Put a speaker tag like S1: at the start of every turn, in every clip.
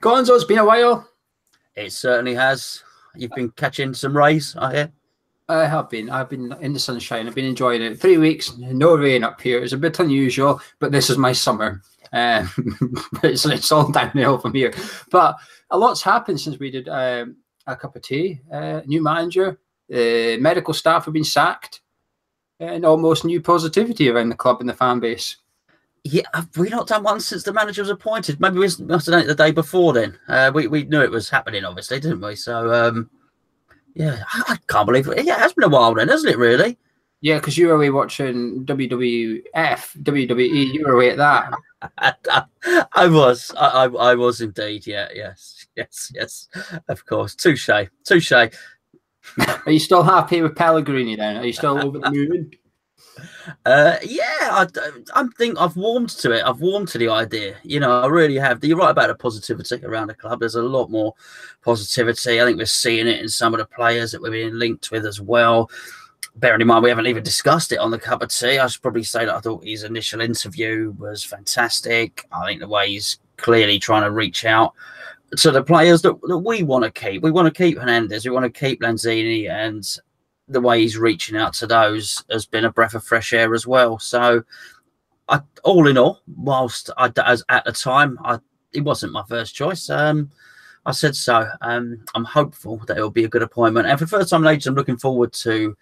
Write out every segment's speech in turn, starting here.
S1: Gonzo, it's been a while.
S2: It certainly has. You've been catching some rays, I hear.
S1: I have been. I've been in the sunshine. I've been enjoying it. 3 weeks, no rain up here. It's a bit unusual, but this is my summer. It's all downhill from here. But a lot's happened since we did a cup of tea. New manager, medical staff have been sacked, and almost new positivity around the club and the fan base.
S2: Yeah, have we not done one since the manager was appointed? Maybe we must have done it the day before then. We knew it was happening, obviously, didn't we? So, yeah, I can't believe it. Yeah, it has been a while then, hasn't it, really?
S1: Yeah, because you were away watching WWE. You were away at that.
S2: I was indeed. Yeah, yes, of course. Touche.
S1: Are you still happy with Pellegrini then? Are you still over the moon?
S2: Yeah, I think I've warmed to it. I've warmed to the idea. You know, I really have. You're right about the positivity around the club. There's a lot more positivity. I think we're seeing it in some of the players that we're being linked with as well. Bearing in mind, we haven't even discussed it on the cup of tea. I should probably say that I thought his initial interview was fantastic. I think the way he's clearly trying to reach out to the players that we want to keep. We want to keep Hernandez. We want to keep Lanzini, and the way he's reaching out to those has been a breath of fresh air as well. So, all in all, whilst at the time, it wasn't my first choice. I said so. I'm hopeful that it'll be a good appointment. And for the first time in ages, I'm looking forward to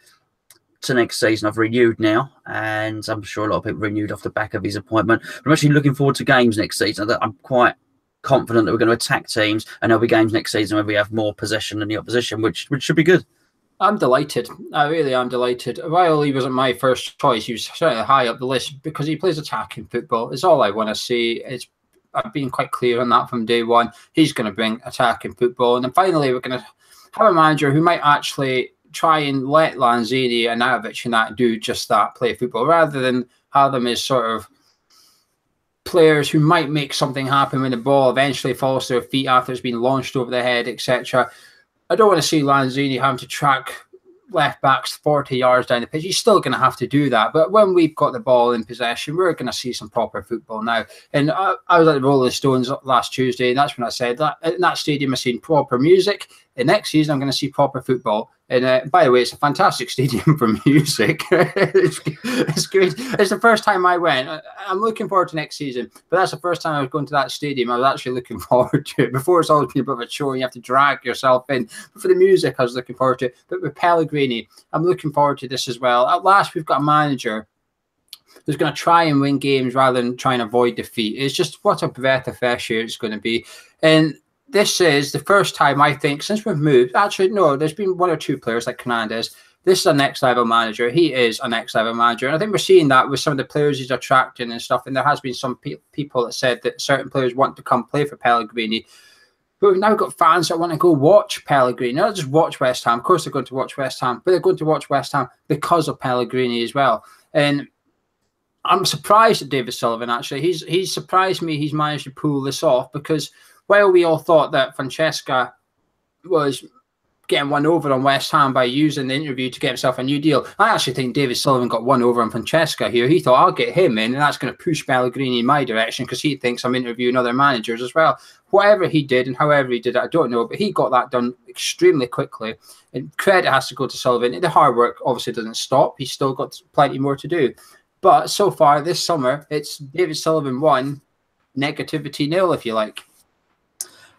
S2: next season. I've renewed now, and I'm sure a lot of people renewed off the back of his appointment. But I'm actually looking forward to games next season. I'm quite confident that we're going to attack teams, and there'll be games next season where we have more possession than the opposition, which should be good.
S1: I'm delighted. I really am delighted. While he wasn't my first choice, he was certainly high up the list because he plays attacking football. It's all I want to see. I've been quite clear on that from day one. He's going to bring attacking football. And then finally, we're going to have a manager who might actually try and let Lanzini and Arnautovic and that do just that, play football, rather than have them as sort of players who might make something happen when the ball eventually falls to their feet after it's been launched over their head, etc. I don't want to see Lanzini having to track left backs 40 yards down the pitch. He's still going to have to do that. But when we've got the ball in possession, we're going to see some proper football now. And I was at the Rolling Stones last Tuesday, and that's when I said that in that stadium I've seen proper music. And next season I'm going to see proper football. And by the way, it's a fantastic stadium for music. It's good. It's the first time I went. I'm looking forward to next season, but that's the first time I was going to that stadium. I was actually looking forward to it. Before, it's always been a bit of a chore and you have to drag yourself in. But for the music, I was looking forward to it. But with Pellegrini, I'm looking forward to this as well. At last, we've got a manager who's going to try and win games rather than try and avoid defeat. It's just what a breath of fresh air it's going to be. And this is the first time, I think, since we've moved. Actually, no, there's been one or two players like Hernandez. This is a next-level manager. He is a next-level manager. And I think we're seeing that with some of the players he's attracting and stuff. And there has been some people that said that certain players want to come play for Pellegrini. But we've now got fans that want to go watch Pellegrini. Not just watch West Ham. Of course, they're going to watch West Ham. But they're going to watch West Ham because of Pellegrini as well. And I'm surprised at David Sullivan, actually. He's surprised me he's managed to pull this off, because while we all thought that Francesca was getting one over on West Ham by using the interview to get himself a new deal, I actually think David Sullivan got one over on Francesca here. He thought, I'll get him in, and that's going to push Pellegrini in my direction because he thinks I'm interviewing other managers as well. Whatever he did and however he did it, I don't know, but he got that done extremely quickly. And credit has to go to Sullivan. The hard work obviously doesn't stop. He's still got plenty more to do. But so far this summer, it's David Sullivan 1, negativity 0, if you like.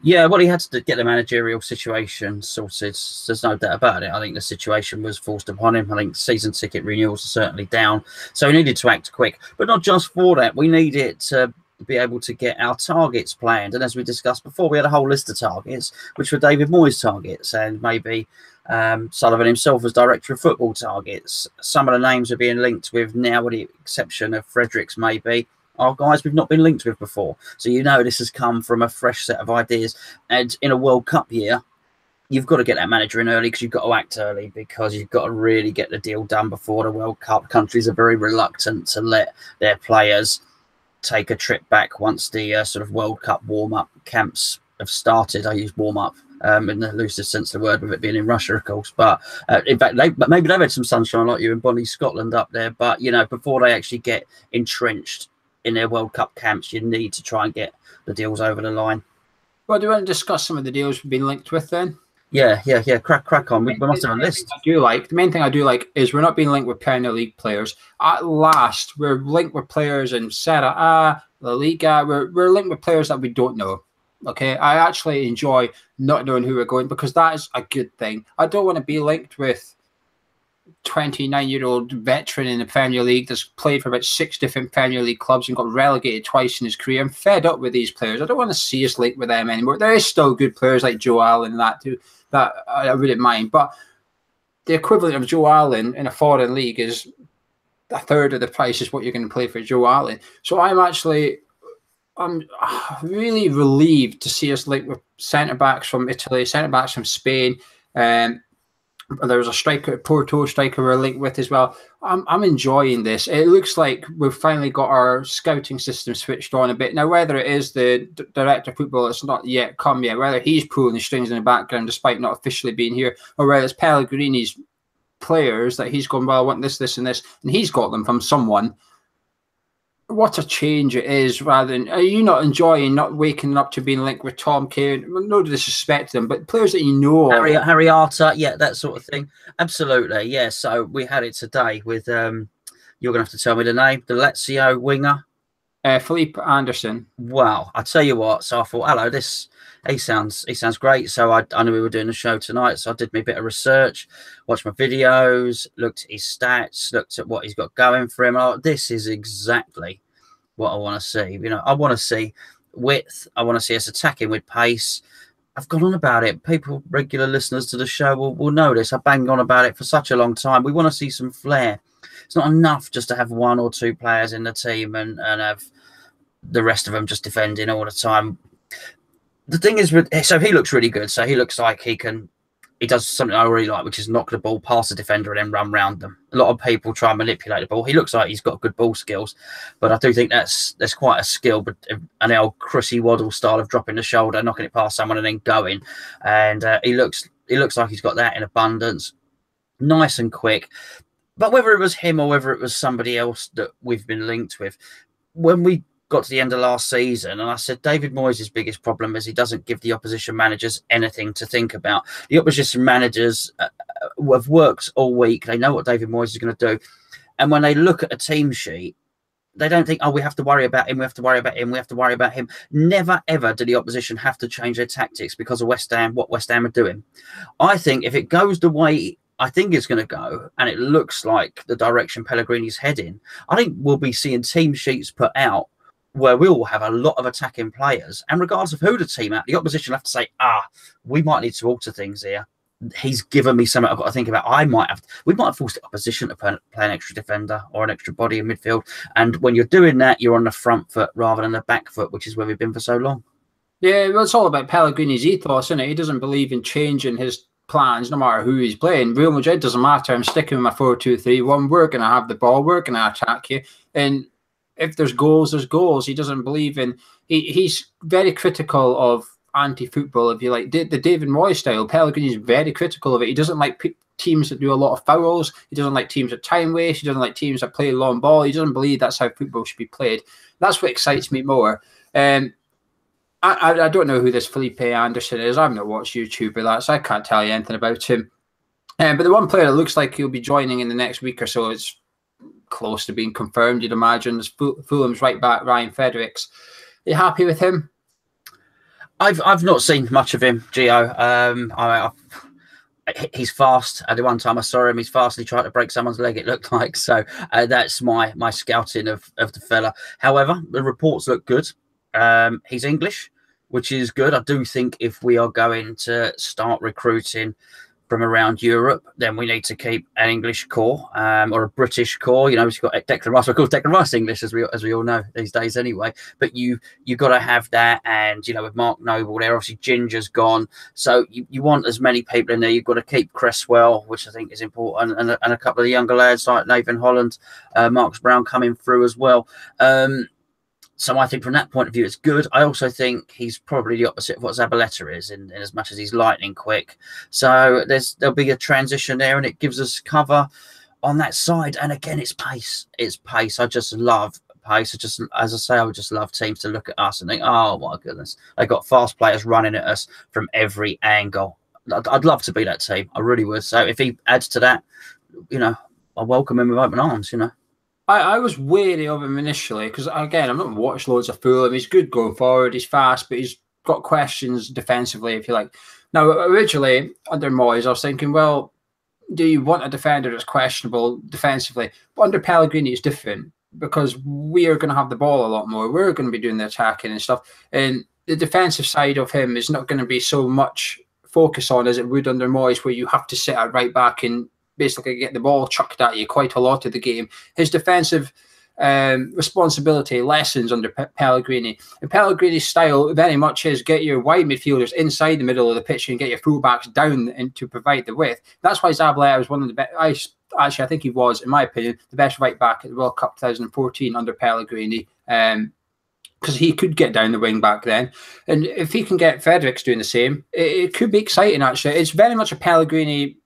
S2: Yeah, well, he had to get the managerial situation sorted. There's no doubt about it. I think the situation was forced upon him. I think season ticket renewals are certainly down. So he needed to act quick. But not just for that. We needed to be able to get our targets planned. And as we discussed before, we had a whole list of targets, which were David Moyes' targets, and maybe Sullivan himself as director of football targets. Some of the names are being linked with now, with the exception of Fredericks, maybe, are guys we've not been linked with before. So you know this has come from a fresh set of ideas. And in a World Cup year, you've got to get that manager in early, because you've got to act early, because you've got to really get the deal done before the World Cup. Countries are very reluctant to let their players take a trip back once the sort of World Cup warm-up camps have started. I use warm-up in the loosest sense of the word, with it being in Russia, of course. But in fact, maybe they've had some sunshine like you in Bonnie, Scotland up there. But, you know, before they actually get entrenched in their World Cup camps, you need to try and get the deals over the line.
S1: Well, do you want to discuss some of the deals we've been linked with then?
S2: Yeah. Crack on. We must have a list.
S1: The main thing I do like is we're not being linked with Premier League players. At last, we're linked with players in Serie A, La Liga. We're linked with players that we don't know. Okay, I actually enjoy not knowing who we're going because that is a good thing. I don't want to be linked with 29-year-old veteran in the Premier League that's played for about 6 different Premier League clubs and got relegated twice in his career. I'm fed up with these players. I don't want to see us linked with them anymore. There is still good players like Joe Allen and that too, that I wouldn't mind. But the equivalent of Joe Allen in a foreign league is a third of the price is what you're going to play for Joe Allen. So I'm really relieved to see us linked with centre-backs from Italy, centre-backs from Spain. There was a striker, Porto striker we're linked with as well. I'm enjoying this. It looks like we've finally got our scouting system switched on a bit. Now, whether it is the director of football that's not yet come yet, whether he's pulling the strings in the background despite not officially being here, or whether it's Pellegrini's players that he's gone, well, I want this, this, and this, and he's got them from someone. What a change it is, rather than, are you not enjoying not waking up to being linked with Tom Kane? No disrespect to them, but players that you know.
S2: Harry Arter, yeah, that sort of thing. Absolutely, yeah. So we had it today with, you're going to have to tell me the name, the Lazio winger.
S1: Felipe Anderson.
S2: Wow, I tell you what, so I thought, hello, he sounds great. So I knew we were doing the show tonight, so I did me a bit of research, watched my videos, looked at his stats, looked at what he's got going for him. Oh, this is exactly what I want to see. You know, I want to see width. I want to see us attacking with pace. I've gone on about it. People, regular listeners to the show will know this. I banged on about it for such a long time. We want to see some flair. It's not enough just to have 1 or 2 players in the team and have the rest of them just defending all the time. The thing is, so he looks really good. So he looks like he does something I really like, which is knock the ball past the defender and then run round them. A lot of people try and manipulate the ball. He looks like he's got good ball skills, but I do think that's quite a skill. But an old Chrissy Waddle style of dropping the shoulder, knocking it past someone and then going, and he looks like he's got that in abundance. Nice and quick. But whether it was him or whether it was somebody else that we've been linked with, when we got to the end of last season, and I said David Moyes' biggest problem is he doesn't give the opposition managers anything to think about. The opposition managers have worked all week. They know what David Moyes is going to do. And when they look at a team sheet, they don't think, oh, we have to worry about him, we have to worry about him, we have to worry about him. Never, ever do the opposition have to change their tactics because of what West Ham are doing. I think if it goes the way I think it's going to go, and it looks like the direction Pellegrini's heading, I think we'll be seeing team sheets put out where we will have a lot of attacking players. And regardless of who the team at, the opposition will have to say, we might need to alter things here. He's given me something I've got to think about. We might have forced the opposition to play an extra defender or an extra body in midfield. And when you're doing that, you're on the front foot rather than the back foot, which is where we've been for so long. Yeah,
S1: well, it's all about Pellegrini's ethos, isn't it? He doesn't believe in changing his plans no matter who he's playing. Real Madrid doesn't matter. I'm sticking with my 4-2-3-1. We're going to have the ball. We're going to attack you. And if there's goals, there's goals. He doesn't believe in... He's very critical of anti-football, if you like. The David Moyes style, Pellegrini's very critical of it. He doesn't like teams that do a lot of fouls. He doesn't like teams that time waste. He doesn't like teams that play long ball. He doesn't believe that's how football should be played. That's what excites me more. I don't know who this Felipe Anderson is. I've not watched YouTube with that, so I can't tell you anything about him. But the one player that looks like he'll be joining in the next week or so, it's close to being confirmed, you'd imagine, is Fulham's right back, Ryan Fredericks. Are you happy with him?
S2: I've not seen much of him, Geo. He's fast. At the one time I saw him, he's fast. He tried to break someone's leg, it looked like. So that's my scouting of the fella. However, the reports look good. He's English, which is good. I do think if we are going to start recruiting from around Europe, then we need to keep an English core or a British core. You know, we've got Declan Rice. Of course, Declan Rice English, as we all know these days anyway. But you got to have that. And, you know, with Mark Noble there, obviously Ginger's gone. So you want as many people in there. You've got to keep Cresswell, which I think is important, and a couple of the younger lads like Nathan Holland, Marcus Brown coming through as well. So I think from that point of view, it's good. I also think he's probably the opposite of what Zabaleta is in as much as he's lightning quick. So there'll be a transition there, and it gives us cover on that side. And again, it's pace. It's pace. I just love pace. Just as I say, I would just love teams to look at us and think, oh my goodness, they got fast players running at us from every angle. I'd love to be that team. I really would. So if he adds to that, you know, I welcome him with open arms. You know.
S1: I was wary of him initially because, again, I'm not watched loads of Fulham. He's good going forward. He's fast, but he's got questions defensively, if you like. Now, originally, under Moyes, I was thinking, well, do you want a defender that's questionable defensively? But under Pellegrini, it's different because we are going to have the ball a lot more. We're going to be doing the attacking and stuff. And the defensive side of him is not going to be so much focus on as it would under Moyes, where you have to sit at right back and basically get the ball chucked at you quite a lot of the game. His defensive responsibility lessens under Pellegrini. And Pellegrini's style very much is get your wide midfielders inside the middle of the pitch and get your fullbacks down and to provide the width. That's why Zabaleta was one of the best. I think he was, in my opinion, the best right back at the World Cup 2014 under Pellegrini. Because he could get down the wing back then. And if he can get Fredericks doing the same, it could be exciting, actually. It's very much a Pellegrini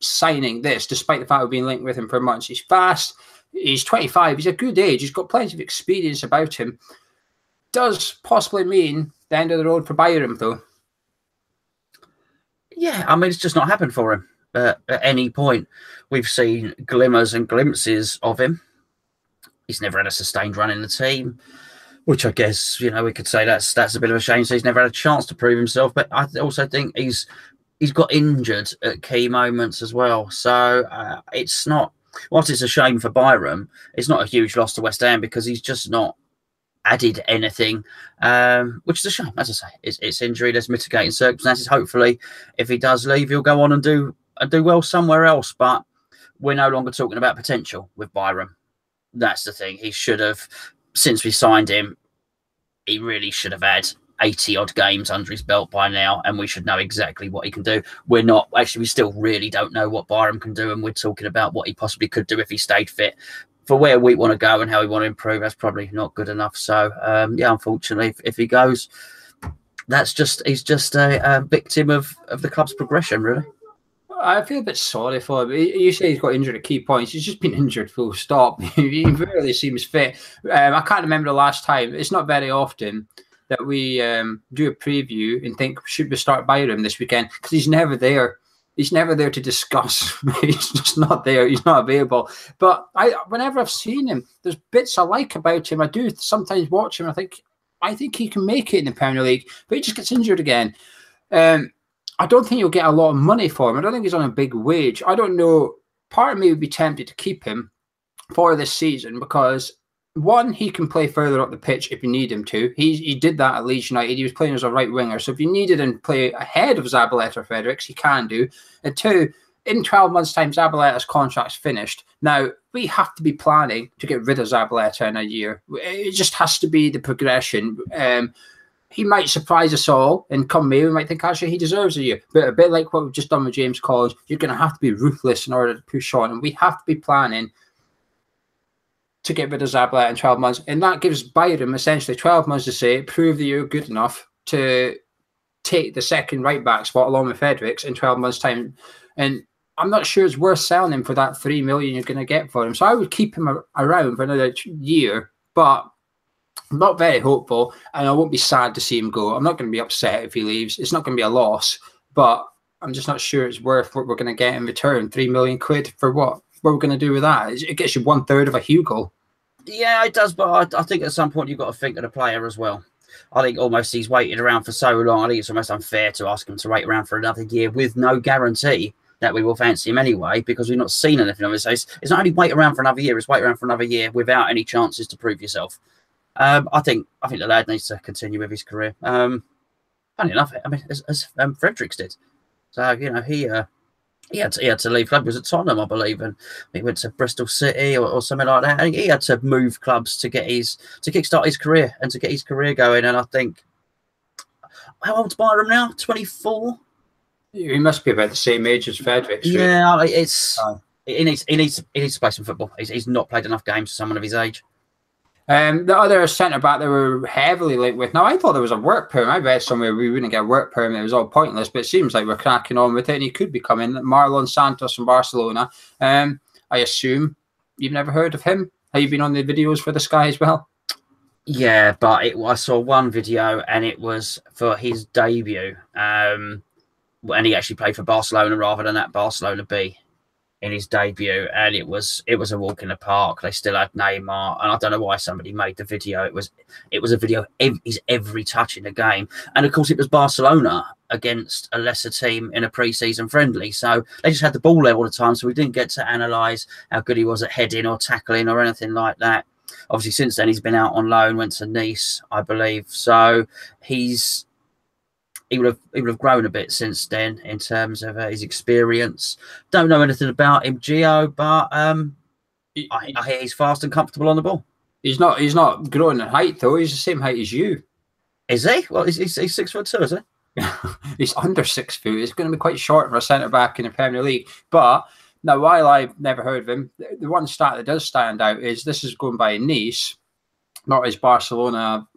S1: signing, this, despite the fact we've been linked with him for months. He's fast. He's 25. He's a good age. He's got plenty of experience about him. Does possibly mean the end of the road for Bayern, though.
S2: Yeah, I mean, it's just not happened for him at any point. We've seen glimmers and glimpses of him. He's never had a sustained run in the team, which I guess, you know, we could say that's a bit of a shame. So he's never had a chance to prove himself. But I also think he's got injured at key moments as well. So it's not, whilst it's a shame for Byram, it's not a huge loss to West Ham because he's just not added anything, which is a shame. As I say, it's injury. There's mitigating circumstances. Hopefully, if he does leave, he'll go on and do well somewhere else. But we're no longer talking about potential with Byram. That's the thing. He should have, since we signed him, he really should have had 80-odd games under his belt by now, and we should know exactly what he can do. We're not, actually, we still really don't know what Byram can do, and we're talking about what he possibly could do if he stayed fit. For where we want to go and how we want to improve, that's probably not good enough. So, yeah, unfortunately, if he goes, he's just a victim of the club's progression, really.
S1: I feel a bit sorry for him. You say he's got injured at key points. He's just been injured full stop. He rarely seems fit. I can't remember the last time. It's not very often that we do a preview and think, should we start Byram this weekend? Because he's never there. He's never there to discuss. He's just not there. He's not available. But whenever I've seen him, there's bits I like about him. I do sometimes watch him. I think he can make it in the Premier League, but he just gets injured again. I don't think you'll get a lot of money for him. I don't think he's on a big wage. I don't know. Part of me would be tempted to keep him for this season because, one, he can play further up the pitch if you need him to. He did that at Leeds United. He was playing as a right winger. So if you needed him to play ahead of Zabaleta or Fredericks, he can do. And two, in 12 months' time, Zabaleta's contract's finished. Now, we have to be planning to get rid of Zabaleta in a year. It just has to be the progression. He might surprise us all, and come May, we might think, actually, he deserves a year. But a bit like what we've just done with James Collins, you're going to have to be ruthless in order to push on. And we have to be planning to get rid of Zabaleta in 12 months. And that gives Byram essentially 12 months to say, prove that you're good enough to take the second right-back spot along with Fredericks in 12 months' time. And I'm not sure it's worth selling him for that $3 million you're going to get for him. So I would keep him around for another year, but I'm not very hopeful, and I won't be sad to see him go. I'm not going to be upset if he leaves. It's not going to be a loss, but I'm just not sure it's worth what we're going to get in return. £3 million for what? What are we going to do with that? It gets you 1/3 of a Hugo. Yeah,
S2: it does, but I think at some point you've got to think of the player as well. I think almost he's waited around for so long. I think it's almost unfair to ask him to wait around for another year with no guarantee that we will fancy him anyway, because we've not seen anything of it. So it's not only wait around for another year, it's wait around for another year without any chances to prove yourself. I think the lad needs to continue with his career. Funny enough, I mean, as Fredericks did. So, you know, he had to leave club. He was at Tottenham, I believe, and he went to Bristol City or something like that. And he had to move clubs to kickstart his career and to get his career going. And I think, how old's Byram now? 24.
S1: He must be about the same age as Fredericks.
S2: Yeah, he needs to play some football. He's not played enough games for someone of his age.
S1: The other centre-back that we're heavily linked with. Now, I thought there was a work permit. I read somewhere we wouldn't get a work permit. It was all pointless, but it seems like we're cracking on with it, and he could be coming. Marlon Santos from Barcelona. I assume you've never heard of him. Have you been on the videos for this guy as well?
S2: Yeah, but I saw one video and it was for his debut. And he actually played for Barcelona rather than that Barcelona B in his debut, and it was a walk in the park. They still had Neymar, and I don't know why somebody made the video. It was a video his every touch in the game, and of course it was Barcelona against a lesser team in a pre-season friendly, so they just had the ball there all the time, so we didn't get to analyse how good he was at heading or tackling or anything like that. Obviously since then he's been out on loan, went to Nice, I believe, so he would have grown a bit since then in terms of his experience. Don't know anything about him, Geo, but I hear he's fast and comfortable on the ball.
S1: He's not growing in height though. He's the same height as you.
S2: Is he? Well, he's 6'2", is he?
S1: He's under 6 foot. He's going to be quite short for a centre back in the Premier League. But now, while I've never heard of him, the one stat that does stand out is this is going by Nice, not his Barcelona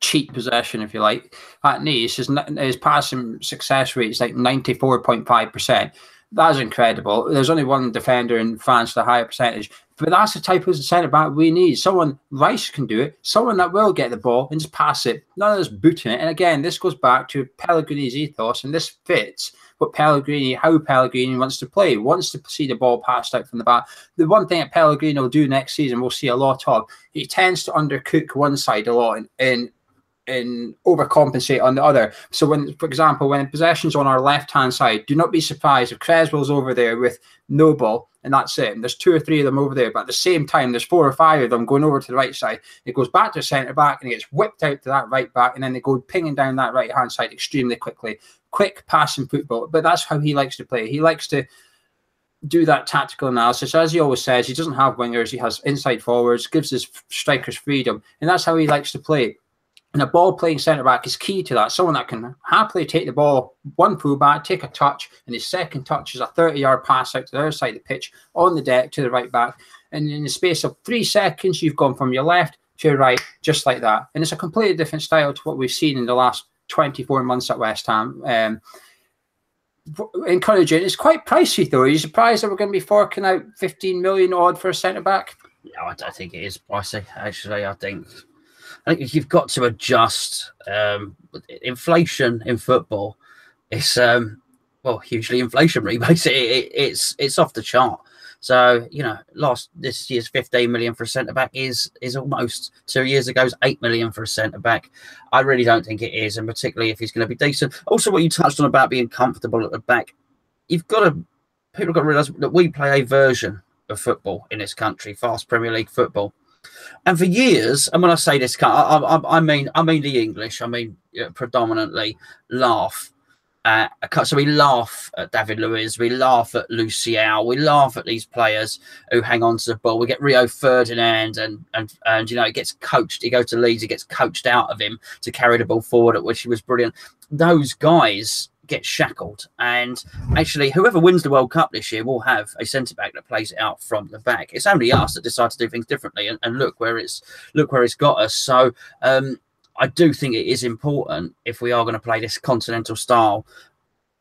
S1: cheap possession, if you like. At Nice, his passing success rate is like 94.5%. That's incredible. There's only one defender in France with a higher percentage. But that's the type of centre-back we need. Someone, Rice can do it, someone that will get the ball and just pass it. None of this booting it. And again, this goes back to Pellegrini's ethos, and this fits how Pellegrini wants to play. Wants to see the ball passed out from the back. The one thing that Pellegrini will do next season, we'll see a lot of, he tends to undercook one side a lot and overcompensate on the other. So when, for example, when possession's on our left-hand side, do not be surprised if Creswell's over there with no ball and that's it. And there's 2 or 3 of them over there, but at the same time, there's 4 or 5 of them going over to the right side. It goes back to centre-back and it gets whipped out to that right back, and then they go pinging down that right-hand side extremely quickly. Quick passing football, but that's how he likes to play. He likes to do that tactical analysis. As he always says, he doesn't have wingers, he has inside forwards, gives his strikers freedom, and that's how he likes to play. And a ball-playing centre-back is key to that. Someone that can happily take the ball, one full-back, take a touch, and his second touch is a 30-yard pass out to the other side of the pitch, on the deck to the right back. And in the space of 3 seconds, you've gone from your left to your right, just like that. And it's a completely different style to what we've seen in the last 24 months at West Ham. Encouraging. It's quite pricey, though. Are you surprised that we're going to be forking out 15 million odd for a centre-back?
S2: No, I don't think it is pricey, actually. I think you've got to adjust. Inflation in football is hugely inflationary. Basically, it's off the chart. So this year's 15 million for a centre back is almost 2 years ago's 8 million for a centre back. I really don't think it is, and particularly if he's going to be decent. Also, what you touched on about being comfortable at the back, people have got to realise that we play a version of football in this country, fast Premier League football. And for years, and when I say this, I mean the English. I mean predominantly laugh. So we laugh at David Luiz, we laugh at Luciao, we laugh at these players who hang on to the ball. We get Rio Ferdinand, and it gets coached. He goes to Leeds, he gets coached out of him to carry the ball forward, at which he was brilliant. Those guys get shackled, and actually whoever wins the World Cup this year will have a centre back that plays it out from the back. It's only us that decide to do things differently, and look where it's got us. So I do think it is important, if we are going to play this continental style,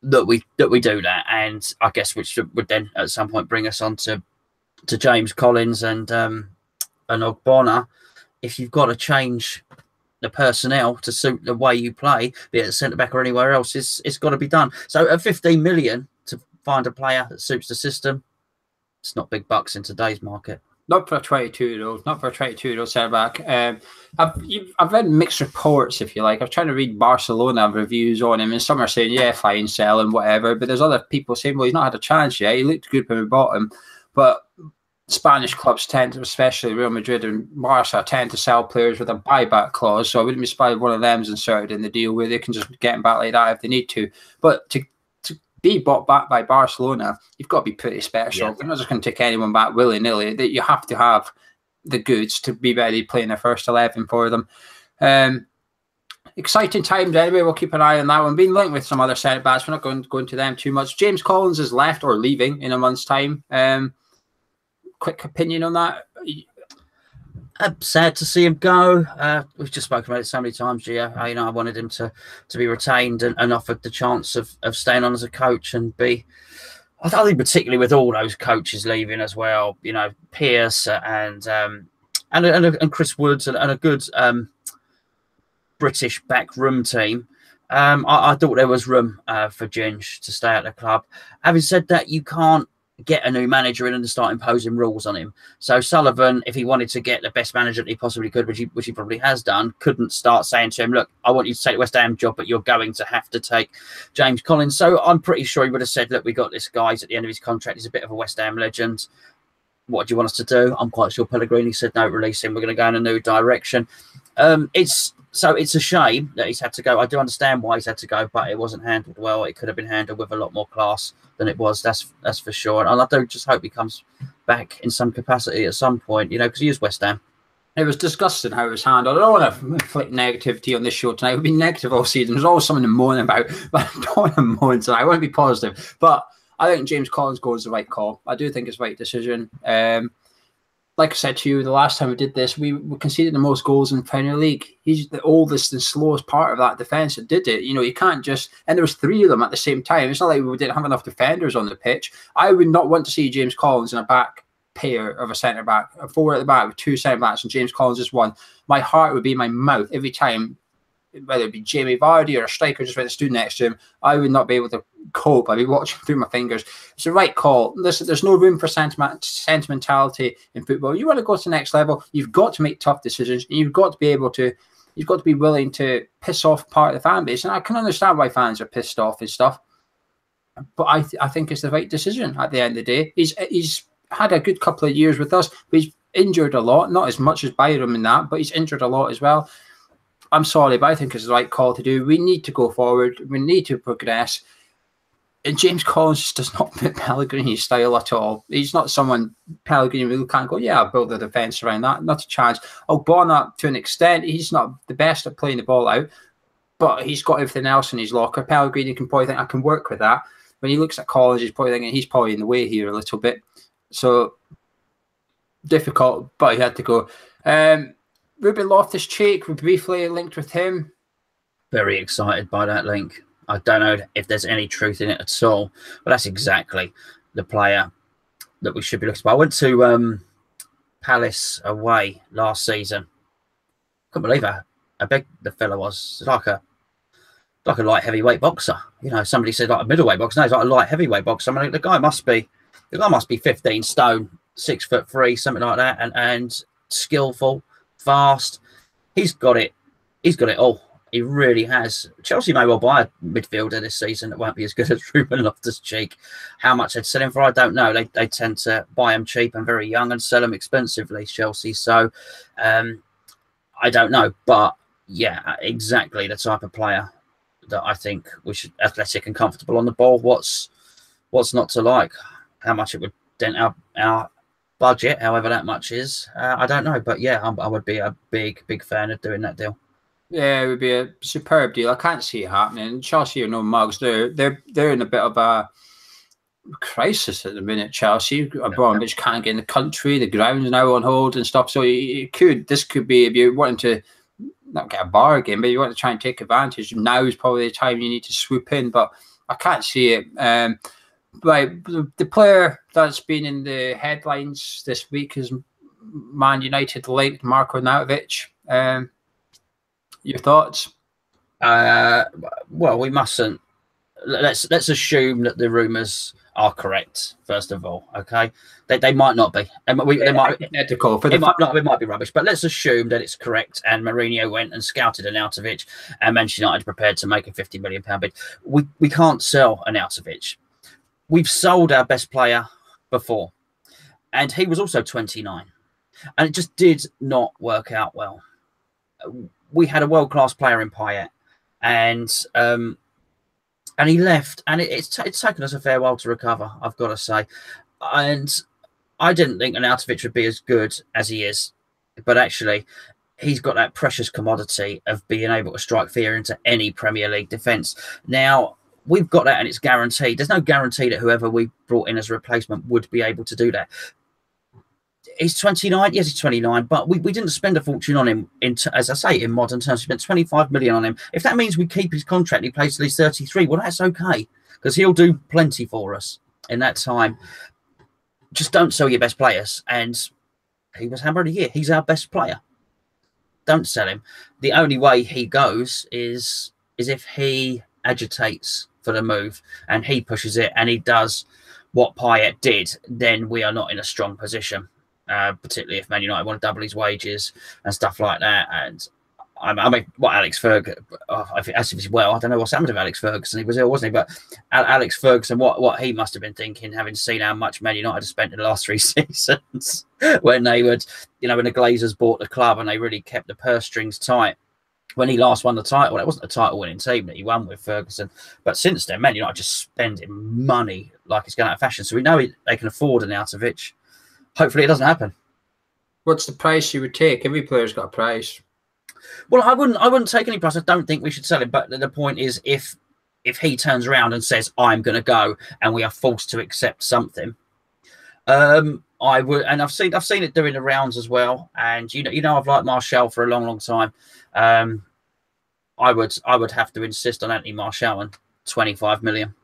S2: that we do that, and I guess which would then at some point bring us on to James Collins and Ogbonna. If you've got to change the personnel to suit the way you play, be it at centre-back or anywhere else, it's got to be done. So at 15 million to find a player that suits the system, it's not big bucks in today's market.
S1: Not for a 22-year-old, not for a 22-year-old centre-back. I've read mixed reports, if you like. I was trying to read Barcelona reviews on him, and some are saying, yeah, fine, sell him, whatever. But there's other people saying, well, he's not had a chance yet. He looked good when we bought him. But Spanish clubs tend to, especially Real Madrid and Barca, tend to sell players with a buyback clause. So I wouldn't be surprised if one of them's inserted in the deal where they can just get him back like that if they need to. But to be bought back by Barcelona, you've got to be pretty special. Yeah. They're not just going to take anyone back willy-nilly. That you have to have the goods to be ready playing their first 11 for them. Exciting times anyway. We'll keep an eye on that one. Being linked with some other centre-backs. We're not going to go into them too much. James Collins is left or leaving in a month's time. Quick opinion on that?
S2: I'm sad to see him go. We've just spoken about it so many times, Gio. I wanted him to be retained and offered the chance of staying on as a coach and be I think particularly with all those coaches leaving as well, you know, Pierce and Chris Woods and a good British backroom team. I thought there was room for Ginge to stay at the club. Having said that, you can't get a new manager in and start imposing rules on him. So Sullivan, if he wanted to get the best manager that he possibly could, which he probably has done, couldn't start saying to him, look, I want you to take the West Ham job, but you're going to have to take James Collins. So I'm pretty sure he would have said, look, we got this guy. He's at the end of his contract. He's a bit of a West Ham legend. What do you want us to do? I'm quite sure Pellegrini said, no, release him. We're going to go in a new direction. So it's a shame that he's had to go. I do understand why he's had to go, but it wasn't handled well. It could have been handled with a lot more class than it was. That's for sure. And I do just hope he comes back in some capacity at some point, you know, because he is West Ham.
S1: It was disgusting how it was handled. I don't want to inflict negativity on this show tonight. We've been negative all season. There's always something to moan about, but I don't want to moan tonight. I want to be positive. But I think James Collins goes the right call. I do think it's the right decision. Like I said to you, the last time we did this, we conceded the most goals in the Premier League. He's the oldest and slowest part of that defence that did it. You know, you can't just... And there was 3 of them at the same time. It's not like we didn't have enough defenders on the pitch. I would not want to see James Collins in a back pair of a centre-back, a 4 at the back with 2 centre-backs, and James Collins is 1. My heart would be in my mouth every time, whether it be Jamie Vardy or a striker just went and stood next to him. I would not be able to cope. I'd be watching through my fingers. It's the right call. Listen, there's no room for sentimentality in football. You want to go to the next level, you've got to make tough decisions, and you've got to be able to, you've got to be willing to piss off part of the fan base. And I can understand why fans are pissed off and stuff, but I think it's the right decision at the end of the day. He's had a good couple of years with us, but he's injured a lot, not as much as Byram in that, but he's injured a lot as well. I'm sorry, but I think it's the right call to do. We need to go forward. We need to progress. And James Collins just does not fit Pellegrini's style at all. He's not someone Pellegrini really can't go, yeah, I'll build a defence around that. Not a chance. Ogbonna, to an extent, he's not the best at playing the ball out, but he's got everything else in his locker. Pellegrini can probably think, I can work with that. When he looks at Collins, he's probably thinking, he's probably in the way here a little bit. So, difficult, but he had to go. Ruben Loftus-Cheek, we briefly linked with him.
S2: Very excited by that link. I don't know if there's any truth in it at all, but that's exactly the player that we should be looking for. I went to Palace away last season. Couldn't believe how big the fella was. Like a light heavyweight boxer. You know, somebody said like a middleweight boxer. No, he's like a light heavyweight boxer. I mean, the guy must be 15 stone, 6'3", something like that, and skillful, fast. He's got it. He's got it all. He really has. Chelsea may well buy a midfielder this season that won't be as good as Ruben Loftus-Cheek. How much they'd sell him for, I don't know. They tend to buy him cheap and very young and sell him expensively, Chelsea. So I don't know. But, yeah, exactly the type of player that I think we should, athletic and comfortable on the ball. What's not to like? How much it would dent our budget, however that much is, I don't know. But, yeah, I would be a big fan of doing that deal.
S1: Yeah, it would be a superb deal. I can't see it happening. Chelsea are no mugs. They're in a bit of a crisis at the minute. Chelsea, Abramovich can't get in the country. The ground's now on hold and stuff. So this could be, if you're wanting to not get a bargain, but you want to try and take advantage, now is probably the time you need to swoop in. But I can't see it. Right, the player that's been in the headlines this week is Man United linked Marko Arnautovic. Your thoughts?
S2: Well, we mustn't. Let's assume that the rumours are correct. First of all, okay, they might not be, and they might. It might be rubbish, but let's assume that it's correct. And Mourinho went and scouted Arnautovic, and Manchester United prepared to make a £50 million bid. We can't sell Arnautovic. We've sold our best player before, and he was also 29, and it just did not work out well. We had a world-class player in Payet, and he left, and it's taken us a fair while to recover, I've got to say. And I didn't think Arnautovic would be as good as he is, but actually, he's got that precious commodity of being able to strike fear into any Premier League defence. Now, we've got that, and it's guaranteed. There's no guarantee that whoever we brought in as a replacement would be able to do that. He's 29. Yes, he's 29, but we didn't spend a fortune on him, as I say, in modern terms. We spent 25 million on him. If that means we keep his contract, he plays till he's 33, well, that's okay, because he'll do plenty for us. in that time. Just don't sell your best players. And he was Hammer of the Year. He's our best player. Don't sell him. The only way he goes is if he agitates for the move and he pushes it and he does what Payet did, then we are not in a strong position, particularly if Man United want to double his wages and stuff like that. And I mean, what Alex Ferguson, as if he's well, I don't know what's happened to Alex Ferguson. He was ill, wasn't he? But Alex Ferguson, what he must have been thinking, having seen how much Man United have spent in the last 3 seasons, when they would, when the Glazers bought the club and they really kept the purse strings tight. When he last won the title, it wasn't a title-winning team that he won with Ferguson. But since then, Man United just spending money like it's going out of fashion. So we know they can afford an Arnautovic. Hopefully, it doesn't happen.
S1: What's the price you would take? Every player's got a price.
S2: Well, I wouldn't take any price. I don't think we should sell him. But the point is, if he turns around and says, "I'm going to go," and we are forced to accept something, I would. And I've seen it doing the rounds as well. And I've liked Martial for a long, long time. I would have to insist on Anthony Martial and 25 million.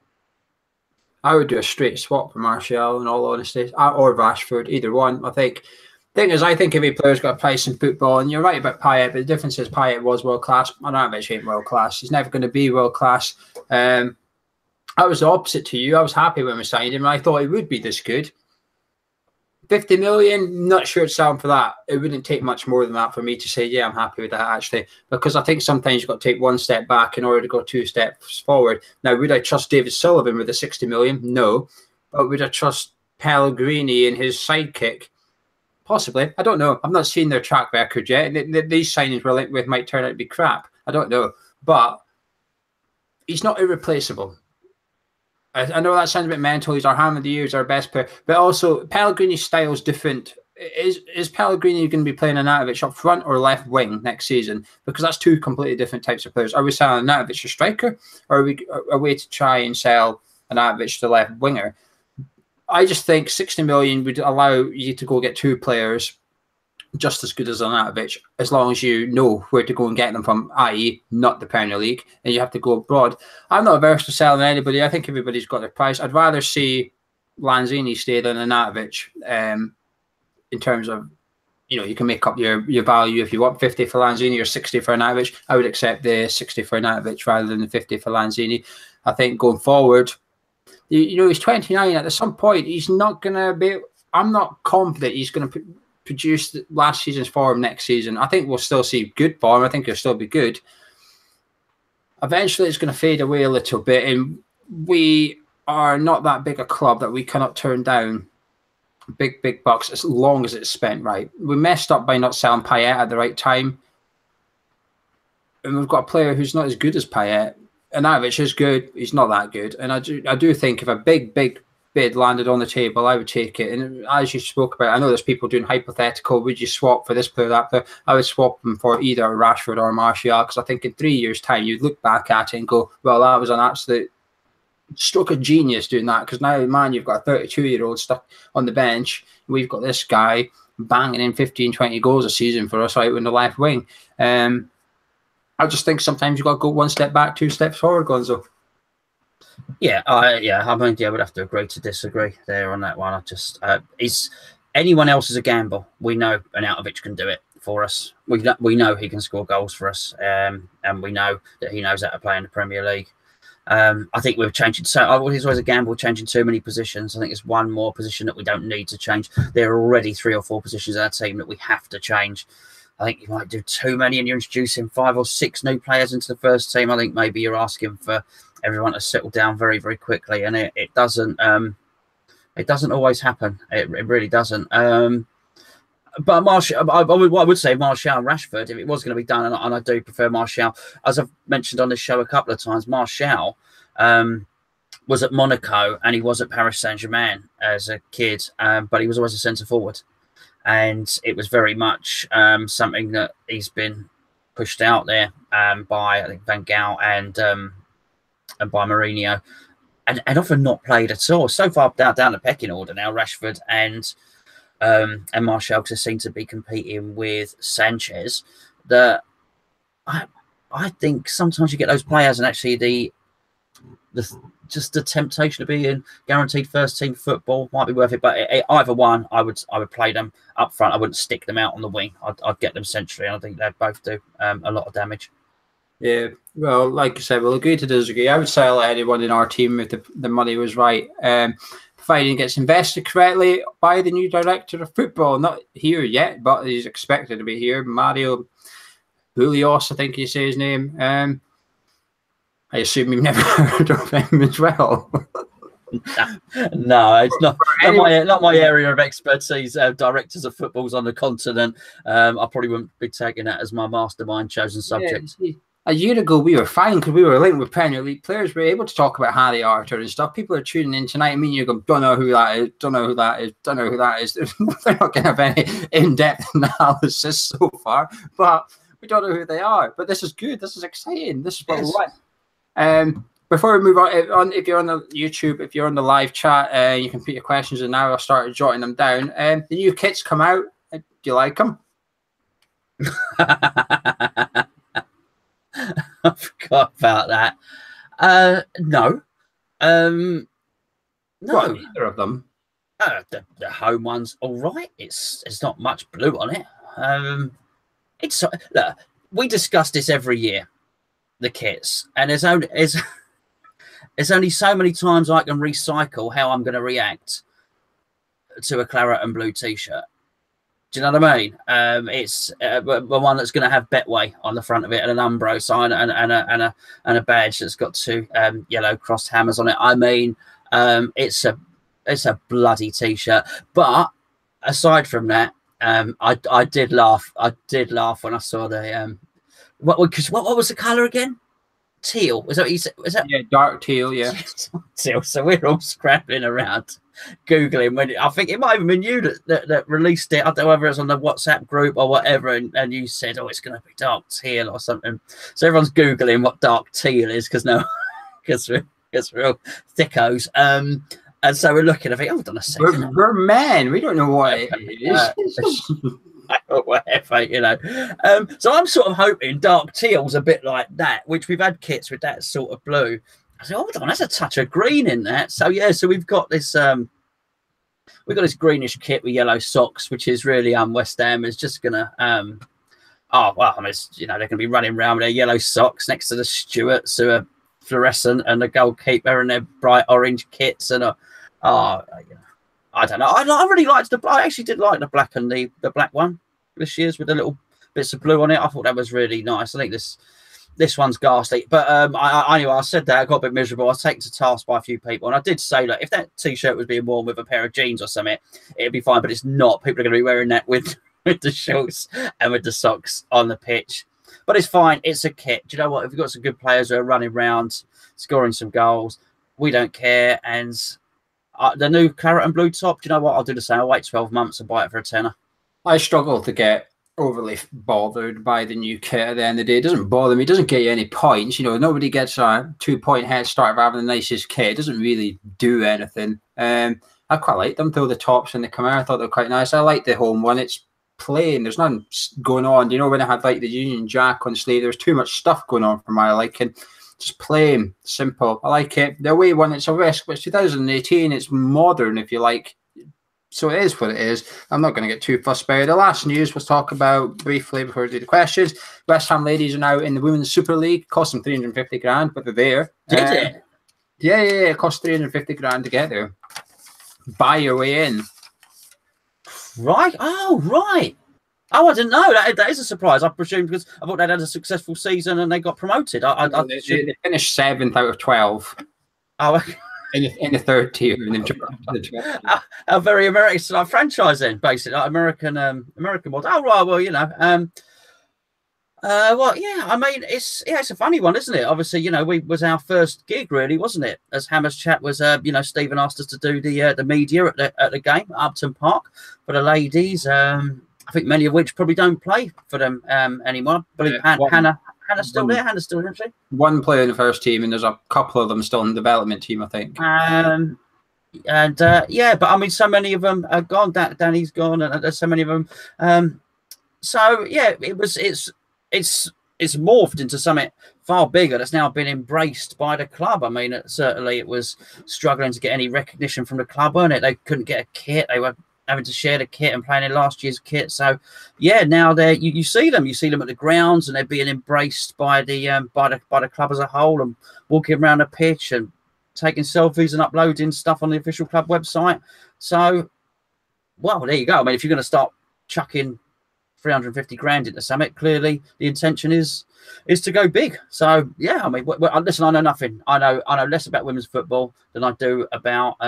S1: I would do a straight swap for Martial, in all honesty, or Rashford, either one. I think every player's got a price in football, and you're right about Payet, but the difference is Payet was world class. Arnautovic ain't world class. He's never going to be world class. I was the opposite to you. I was happy when we signed him, and I thought he would be this good. 50 million, not sure it's selling for that. It wouldn't take much more than that for me to say, yeah, I'm happy with that, actually, because I think sometimes you've got to take 1 step back in order to go 2 steps forward. Now, would I trust David Sullivan with the 60 million? No. But would I trust Pellegrini and his sidekick? Possibly. I don't know. I've not seen their track record yet. These signings we're linked with might turn out to be crap. I don't know. But he's not irreplaceable. I know that sounds a bit mental. He's our Hammer of the Year, he's our best player. But also, Pellegrini's style is different. Is Pellegrini going to be playing Arnautovic up front or left wing next season? Because that's 2 completely different types of players. Are we selling Arnautovic a striker, or are we a way to try and sell Arnautovic to left winger? I just think 60 million would allow you to go get 2 players just as good as Arnautovic, as long as you know where to go and get them from, i.e. not the Premier League, and you have to go abroad. I'm not averse to selling anybody. I think everybody's got their price. I'd rather see Lanzini stay than Arnautovic, in terms of, you can make up your value. If you want 50 for Lanzini or 60 for Arnautovic, I would accept the 60 for Arnautovic rather than the 50 for Lanzini. I think going forward, he's 29. At some point, he's not going to be... I'm not confident he's going to produce last season's form next season. I think we'll still see good form. I think he'll still be good. Eventually, it's going to fade away a little bit, and we are not that big a club that we cannot turn down big bucks as long as it's spent right. We messed up by not selling Payet at the right time, and we've got a player who's not as good as Payet. Arnautovic is good. He's not that good, and I do think if a big bid landed on the table, I would take it. And as you spoke about, I know there's people doing hypothetical, would you swap for this player, that player? I would swap them for either Rashford or Martial, because I think in 3 years' time, you'd look back at it and go, well, that was an absolute stroke of genius doing that, because now, man, you've got a 32-year-old stuck on the bench. We've got this guy banging in 15, 20 goals a season for us out in the left wing. I just think sometimes you've got to go 1 step back, 2 steps forward, Gonzo.
S2: Yeah, I would have to agree to disagree there on that one. I just is anyone else is a gamble. We know Arnautovic can do it for us. We know he can score goals for us, and we know that he knows how to play in the Premier League. I think we're changing. So it's always a gamble changing too many positions. I think it's one more position that we don't need to change. There are already 3 or 4 positions in our team that we have to change. I think you might do too many, and you're introducing 5 or 6 new players into the first team. I think maybe you're asking for everyone to settle down very, very quickly, and it doesn't always happen. It really doesn't. But Martial, what I would say, Martial and Rashford, if it was going to be done, and I do prefer Martial, as I've mentioned on this show a couple of times, Martial was at Monaco and he was at Paris Saint-Germain as a kid, but he was always a centre forward, and it was very much something that he's been pushed out there by, I think, Van Gaal and by Mourinho, and often not played at all. So far down the pecking order now, Rashford and Martial just seem to be competing with Sanchez. That I think sometimes you get those players, and actually just the temptation of being guaranteed first team football might be worth it. But either one, I would play them up front. I wouldn't stick them out on the wing. I'd get them centrally. I think they'd both do a lot of damage.
S1: Yeah, well, like I said, we'll agree to disagree. I would sell anyone in our team if the money was right. Providing it gets invested correctly by the new director of football. Not here yet, but he's expected to be here. Mario Julios, I think you say his name. I assume you've never heard of him as well.
S2: No, it's not my area of expertise. Directors of footballs on the continent. I probably wouldn't be taking that as my mastermind chosen subject.
S1: Yeah, a year ago, we were fine because we were linked with Premier League players. We were able to talk about Harry Arter and stuff. People are tuning in tonight. I mean, you're going, don't know who that is, don't know who that is, don't know who that is. They're not going to have any in-depth analysis so far, but we don't know who they are. But this is good. This is exciting. This is what we want. Before we move on, if you're on the YouTube, if you're on the live chat, you can put your questions in now. I'll start jotting them down. The new kits come out. Do you like them?
S2: I forgot about that. No. No.
S1: What, either of them?
S2: The home one's all right. It's not much blue on it. It's look, we discuss this every year, the kits, and there's only so many times I can recycle how I'm going to react to a claret and blue t-shirt. Do you know what I mean? It's the one that's going to have Betway on the front of it and an Umbro sign and a badge that's got two yellow crossed hammers on it. I mean, it's a bloody t-shirt. But aside from that, I did laugh. I did laugh when I saw the what was the colour again? Teal. Was that what you said? Was that?
S1: Yeah, dark teal. Yeah,
S2: teal. So we're all scrabbling around, googling. When I think it might have been you that released it. I don't know whether it's on the WhatsApp group or whatever, and you said, "Oh, it's going to be dark teal or something." So everyone's googling what dark teal is because we're all thickos. And so we're looking. I think, hold on a second.
S1: We're men. We don't know what it is.
S2: Whatever, you know. So I'm sort of hoping dark teal's a bit like that, which we've had kits with that sort of blue. I said, hold on, there's a touch of green in that. So yeah, so we've got this greenish kit with yellow socks, which is really West Ham is just gonna oh well, I mean, you know, they're gonna be running around with their yellow socks next to the Stewarts who are fluorescent and the goalkeeper and their bright orange kits and I don't know. I really liked I actually did like the black and the black one this year's with the little bits of blue on it. I thought that was really nice. I think this one's ghastly. But anyway, I said that I got a bit miserable. I was taken to task by a few people, and I did say, look, if that t-shirt was being worn with a pair of jeans or something, it'd be fine. But it's not. People are going to be wearing that with the shorts and with the socks on the pitch. But it's fine. It's a kit. Do you know what? If you've got some good players who are running around, scoring some goals, we don't care. And the new claret and blue top, do you know what? I'll do the same. I'll wait 12 months and buy it for a tenner.
S1: I struggle to get overly bothered by the new kit at the end of the day. It doesn't bother me. It doesn't get you any points. You know, nobody gets a 2-point head start for having the nicest kit. It doesn't really do anything. I quite like them, though, the tops when they come out. I thought they were quite nice. I like the home one. It's plain. There's nothing going on. You know, when I had like the Union Jack on sleeve, there was too much stuff going on for my liking. Just plain, simple. I like it. The away one, it's a risk, but it's 2018. It's modern, if you like. So it is what it is. I'm not going to get too fussed about it. The last news was talk about briefly before we do the questions. West Ham ladies are now in the Women's Super League. Cost them 350 grand, but they're there.
S2: Did it?
S1: Yeah. It cost 350 grand to get there. Buy your way in.
S2: Right. Oh, right. Oh, I didn't know. That is a surprise. I presume because I thought they'd had a successful season and they got promoted.
S1: They finished 7th out of 12.
S2: Oh,
S1: in the third tier.
S2: A very American franchise then, basically, like American model. Oh, right. Well, you know. Well, yeah. I mean, it's a funny one, isn't it? Obviously, you know, we was our first gig, really, wasn't it? As Hammer's chat was, you know, Stephen asked us to do the media at the game at Upton Park for the ladies. I think many of which probably don't play for them anymore. I believe Hannah's still there. Hannah's still there, isn't she?
S1: One player in the first team, and there's a couple of them still in the development team, I think.
S2: Yeah, but I mean, so many of them are gone. Danny's gone, and there's so many of them. So yeah, it's morphed into something far bigger, that's now been embraced by the club. I mean, certainly it was struggling to get any recognition from the club, weren't it? They couldn't get a kit. They were having to share the kit and playing in last year's kit. So, yeah, now you see them at the grounds, and they're being embraced by the club as a whole, and walking around the pitch and taking selfies and uploading stuff on the official club website. So, well, there you go. I mean, if you're going to start chucking 350 grand into Summit, clearly the intention is to go big. So yeah, I mean, listen, I know nothing. I know less about women's football than I do about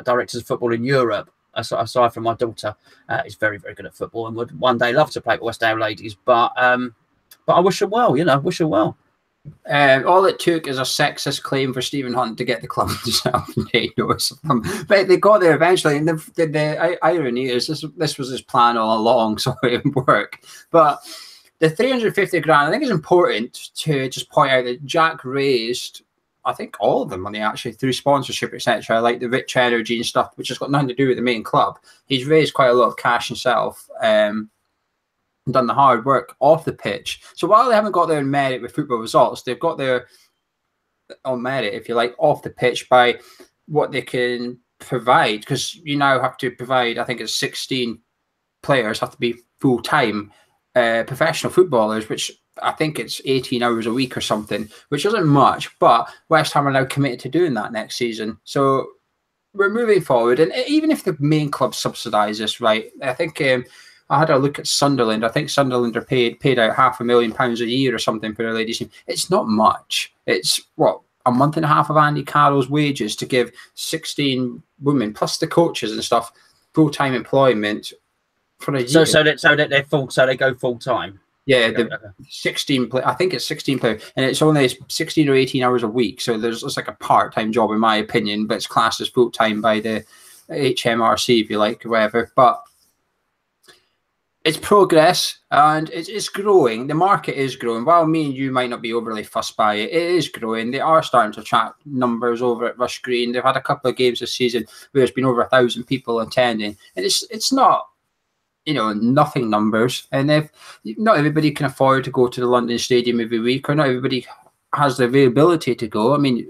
S2: directors of football in Europe. Aside from my daughter, is very, very good at football and would one day love to play for West Ham Ladies. But I wish her well. Wish her well.
S1: All it took is a sexist claim for Stephen Hunt to get the club himself. But they got there eventually, and the irony is this was his plan all along, so it didn't work. But the 350 grand, I think it's important to just point out that Jack raised, I think, all of the money actually through sponsorship, etc., like the Rich Energy and stuff, which has got nothing to do with the main club. He's raised quite a lot of cash himself. Done the hard work off the pitch. So while they haven't got their merit with football results, they've got their on merit, if you like, off the pitch by what they can provide. Because you now have to provide, I think it's 16 players have to be full-time professional footballers, which I think it's 18 hours a week or something, which isn't much. But West Ham are now committed to doing that next season. So we're moving forward. And even if the main club subsidise this, right, I think... I had a look at Sunderland. I think Sunderland are paid out £500,000 a year or something for their ladies team. It's not much. It's a month and a half of Andy Carroll's wages to give 16 women plus the coaches and stuff full-time employment for a year. So they go full-time. Yeah, the 16. I think it's 16 players, and it's only 16 or 18 hours a week. So it's like a part-time job in my opinion, but it's classed as full-time by the HMRC, if you like, or whatever. But it's progress, and it's growing. The market is growing. While me and you might not be overly fussed by it, it is growing. They are starting to track numbers over at Rush Green. They've had a couple of games this season where there's been over 1,000 people attending, and it's not, nothing numbers. And if not everybody can afford to go to the London Stadium every week, or not everybody has the availability to go. I mean,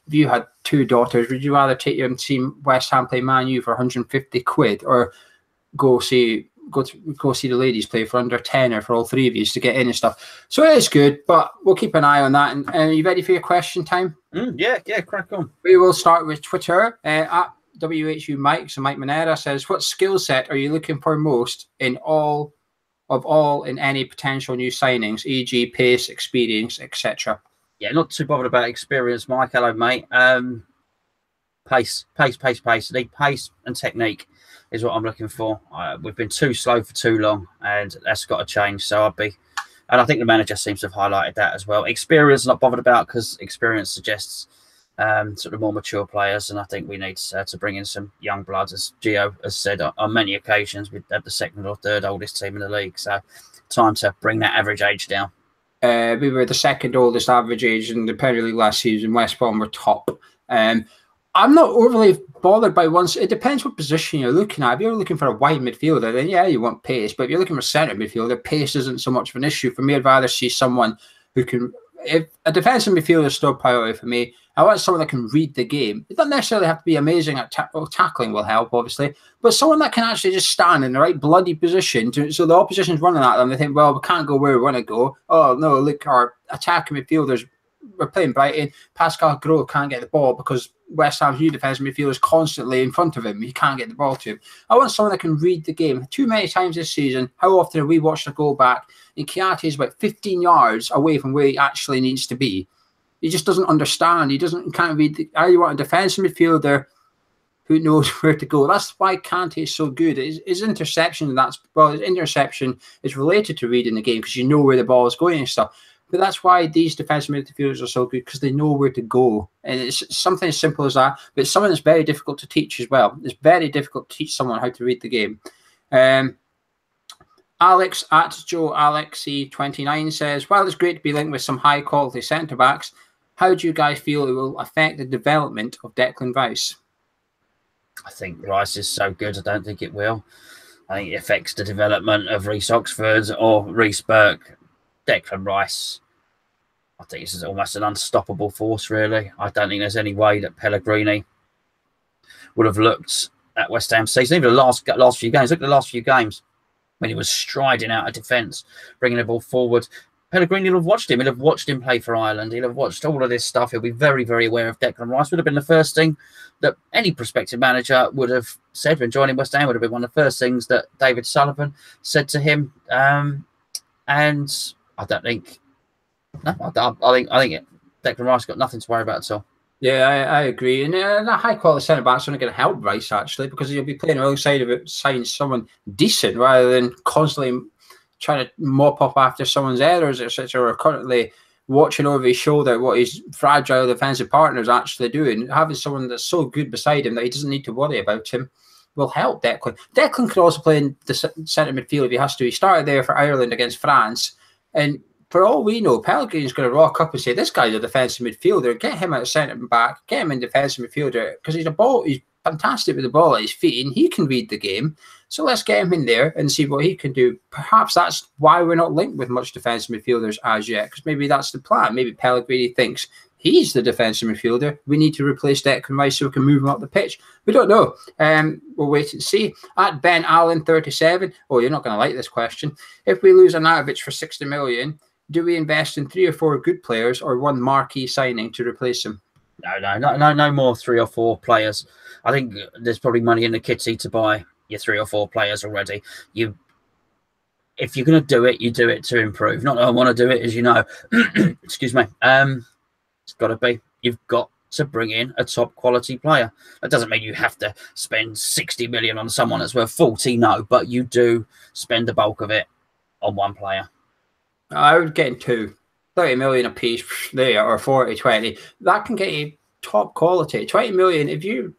S1: if you had two daughters, would you rather take them to see West Ham play Man U for 150 quid, or go see the ladies play for under 10, or for all three of you to get in and stuff? So it is good, but we'll keep an eye on that. And are you ready for your question time?
S2: Yeah, crack on.
S1: We will start with Twitter at WHU Mike. So Mike Monera says, what skill set are you looking for most in any potential new signings, e.g. pace, experience, etc.?
S2: Yeah, not too bothered about experience, Mike. Hello, mate. Pace. I need pace and technique is what I'm looking for. We've been too slow for too long, and that's got to change. So and I think the manager seems to have highlighted that as well. Experience, not bothered about, because experience suggests sort of more mature players, and I think we need to bring in some young bloods, as Geo has said on many occasions. We have the second or third oldest team in the league, so time to bring that average age down.
S1: We were the second oldest average age in the Premier League last season. West Brom were top. I'm not overly bothered by once. It depends what position you're looking at. If you're looking for a wide midfielder, then yeah, you want pace. But if you're looking for centre midfielder, pace isn't so much of an issue. For me, I'd rather see someone who can... If a defensive midfielder is still a priority for me, I want someone that can read the game. It doesn't necessarily have to be amazing at tackling will help, obviously, but someone that can actually just stand in the right bloody position. So the opposition's running at them. They think, well, we can't go where we want to go. Oh, no, look, our attacking midfielders, we're playing Brighton. Pascal Gross can't get the ball because West Ham's new defensive midfielder is constantly in front of him. He can't get the ball to him. I want someone that can read the game. Too many times this season, how often have we watched a goal back and Kiati is about 15 yards away from where he actually needs to be? He just doesn't understand. He can't read. You want a defensive midfielder who knows where to go. That's why Kante is so good. His interception, his interception is related to reading the game, because you know where the ball is going and stuff. But that's why these defensive midfielders are so good, because they know where to go. And it's something as simple as that, but it's something that's very difficult to teach as well. It's very difficult to teach someone how to read the game. Alex at Joe Alexi29 says, while it's great to be linked with some high-quality centre-backs, how do you guys feel it will affect the development of Declan Rice?
S2: I think Rice is so good, I don't think it will. I think it affects the development of Reece Oxford or Reece Burke. Declan Rice I think this is almost an unstoppable force, really. I don't think there's any way that Pellegrini would have looked at West Ham season, even the last few games. Look at the last few games when he was striding out of defence, bringing the ball forward. Pellegrini will have watched him. He'll have watched him play for Ireland. He'll have watched all of this stuff. He'll be very, very aware of Declan Rice. Would have been the first thing that any prospective manager would have said when joining West Ham. Would have been one of the first things that David Sullivan said to him. And I don't think. No, I think Declan Rice got nothing to worry about at all.
S1: Yeah, I agree. And that high quality centre back's only going to help Rice, actually, because he'll be playing alongside of it, signing someone decent rather than constantly trying to mop up after someone's errors, etc., or currently watching over his shoulder what his fragile defensive partner is actually doing. Having someone that's so good beside him that he doesn't need to worry about him will help Declan. Declan could also play in the centre midfield if he has to. He started there for Ireland against France, and for all we know, Pellegrini's going to rock up and say, this guy's a defensive midfielder. Get him out of centre back. Get him in defensive midfielder because he's fantastic with the ball at his feet and he can read the game. So let's get him in there and see what he can do. Perhaps that's why we're not linked with much defensive midfielders as yet, because maybe that's the plan. Maybe Pellegrini thinks he's the defensive midfielder. We need to replace Declan Rice so we can move him up the pitch. We don't know. We'll wait and see. At Ben Allen 37. Oh, you're not going to like this question. If we lose Arnautovic for 60 million, do we invest in 3 or 4 good players or one marquee signing to replace him?
S2: No more 3 or 4 players. I think there's probably money in the kitty to buy your 3 or 4 players already. If you're going to do it, you do it to improve. Not that I want to do it, as you know. Excuse me. It's got to be. You've got to bring in a top quality player. That doesn't mean you have to spend 60 million on someone that's worth 40. No, but you do spend the bulk of it on one player.
S1: I would get in 2, 30 million a piece there, or 40, 20. That can get you top quality. 20 million, if you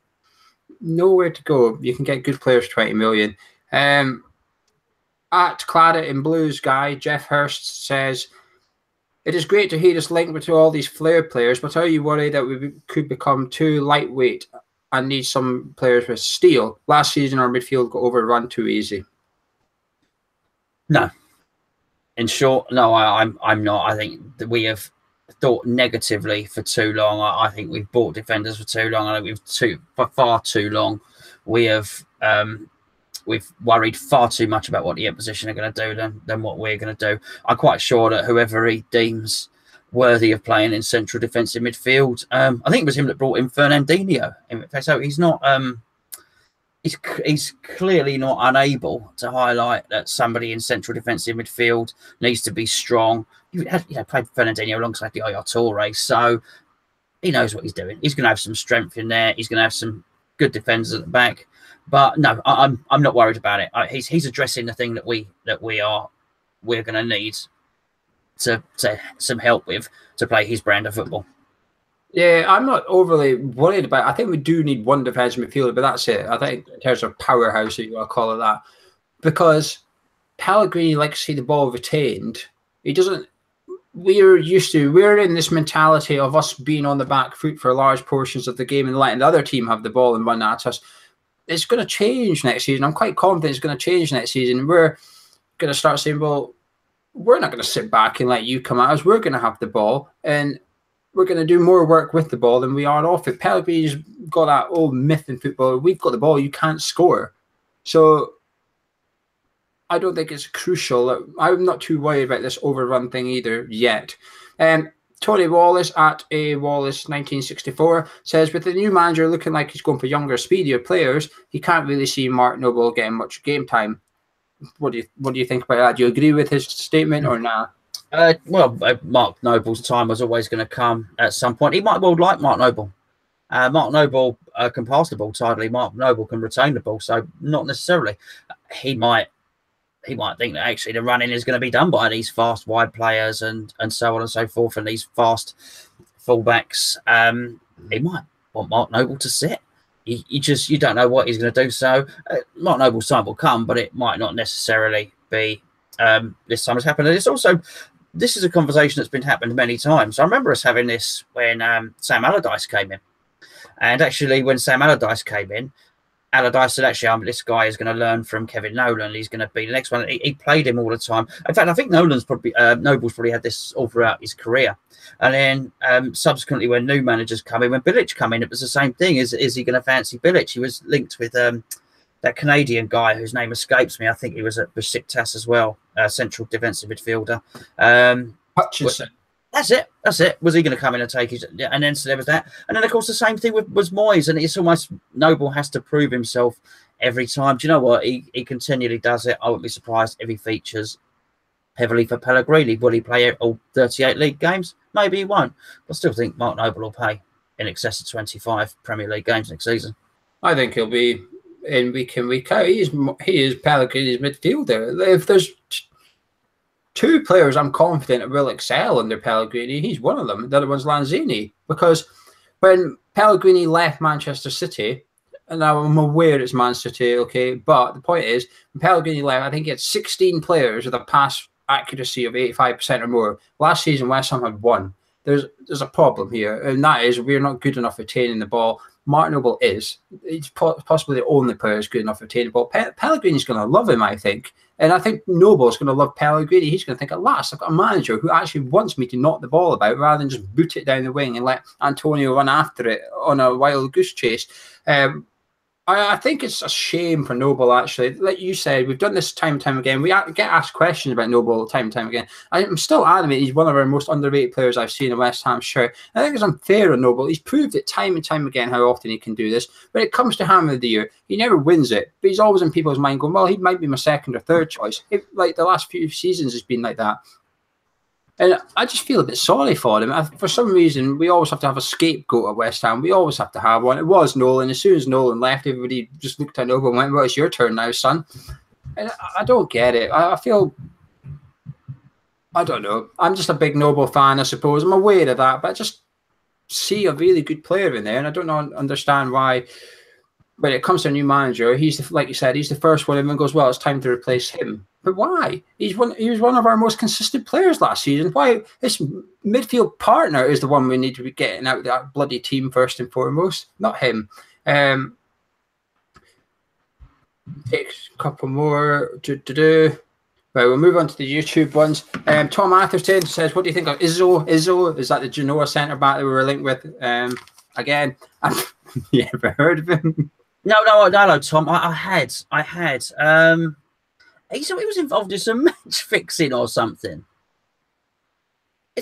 S1: know where to go, you can get good players for 20 million. At Claret in Blues guy, Jeff Hurst says, it is great to hear us linked to all these flair players, but are you worried that we could become too lightweight and need some players with steel? Last season, our midfield got overrun too easy.
S2: No. In short, no, I'm not. I think that we have thought negatively for too long. I think we've bought defenders for too long. I think for far too long. We've worried far too much about what the opposition are going to do than what we're going to do. I'm quite sure that whoever he deems worthy of playing in central defensive midfield, I think it was him that brought in Fernandinho. So he's not. He's clearly not unable to highlight that somebody in central defensive midfield needs to be strong. He had, played Fernandinho alongside the Yaya Toure, so he knows what he's doing. He's going to have some strength in there. He's going to have some good defenders at the back. But no, I'm not worried about it. He's addressing the thing that we're going to need to some help with to play his brand of football.
S1: Yeah, I'm not overly worried about it. I think we do need one defensive midfielder, but that's it. I think in terms of powerhouse, you want to call it that, because Pellegrini likes to see the ball retained. He doesn't. We're in this mentality of us being on the back foot for large portions of the game and letting the other team have the ball and run at us. It's going to change next season. I'm quite confident it's going to change next season. We're going to start saying, well, we're not going to sit back and let you come at us. We're going to have the ball, and we're going to do more work with the ball than we are off it. Pellegrini's got that old myth in football. We've got the ball, you can't score. So I don't think it's crucial. I'm not too worried about this overrun thing either yet. Tony Wallace at A Wallace 1964 says, with the new manager looking like he's going for younger, speedier players, he can't really see Mark Noble getting much game time. What do you think about that? Do you agree with his statement or not?
S2: Mark Noble's time was always going to come at some point. He might well like Mark Noble. Mark Noble can pass the ball tidily. Mark Noble can retain the ball, so not necessarily. He might think that actually the running is going to be done by these fast wide players and so on and so forth, and these fast fullbacks. He might want Mark Noble to sit. You don't know what he's going to do. So Mark Noble's time will come, but it might not necessarily be this time has happened. And this is a conversation that's been happened many times. I remember us having this when Sam Allardyce came in. And actually, when Sam Allardyce came in, Allardyce said, actually, this guy is going to learn from Kevin Nolan. He's going to be the next one. He played him all the time. In fact, I think Noble's probably had this all throughout his career. And then subsequently, when new managers come in, when Bilic come in, it was the same thing. Is he going to fancy Bilic? He was linked with that Canadian guy whose name escapes me. I think he was at Besiktas as well, central defensive midfielder.
S1: Hutchinson.
S2: That's it. Was he going to come in and take his? Yeah, and then so there was that. And then, of course, the same thing was Moyes. And it's almost Noble has to prove himself every time. Do you know what? He continually does it. I wouldn't be surprised if he features heavily for Pellegrini. Will he play all 38 league games? Maybe he won't. But I still think Mark Noble will play in excess of 25 Premier League games next season.
S1: I think he'll be in week in, week out. He is Pellegrini's midfielder. If there's two players I'm confident will excel under Pellegrini, he's one of them. The other one's Lanzini. Because when Pellegrini left Manchester City, and now I'm aware it's Man City, okay, but the point is, when Pellegrini left, I think he had 16 players with a pass accuracy of 85% or more. Last season, West Ham had 1. There's a problem here, and that is we're not good enough retaining the ball. Mark Noble is. He's possibly the only player who's good enough to retain the ball. Pellegrini's going to love him, I think. And I think Noble's going to love Pellegrini. He's going to think, at last, I've got a manager who actually wants me to knock the ball about rather than just boot it down the wing and let Antonio run after it on a wild goose chase. I think it's a shame for Noble, actually. Like you said, we've done this time and time again. We get asked questions about Noble time and time again. I'm still adamant he's one of our most underrated players I've seen in a West Ham shirt. I think it's unfair on Noble. He's proved it time and time again how often he can do this. When it comes to Hammer of the Year, he never wins it, but he's always in people's mind going, well, he might be my second or third choice. Like the last few seasons has been like that. And I just feel a bit sorry for him. For some reason, we always have to have a scapegoat at West Ham. We always have to have one. It was Nolan. As soon as Nolan left, everybody just looked at Nolan and went, well, it's your turn now, son. And I don't get it. I feel, I don't know. I'm just a big Noble fan, I suppose. I'm aware of that, but I just see a really good player in there, and I don't understand why. When it comes to a new manager, like you said, he's the first one. Everyone goes, well, it's time to replace him. But why? He was one of our most consistent players last season. Why? His midfield partner is the one we need to be getting out of that bloody team first and foremost, not him. Take a couple more. Right, we'll move on to the YouTube ones. Tom Atherton says, what do you think of Izzo? Izzo, is that the Genoa centre-back that we were linked with? Again, you ever heard of him?
S2: No, Tom. I had. He was involved in some match fixing or something.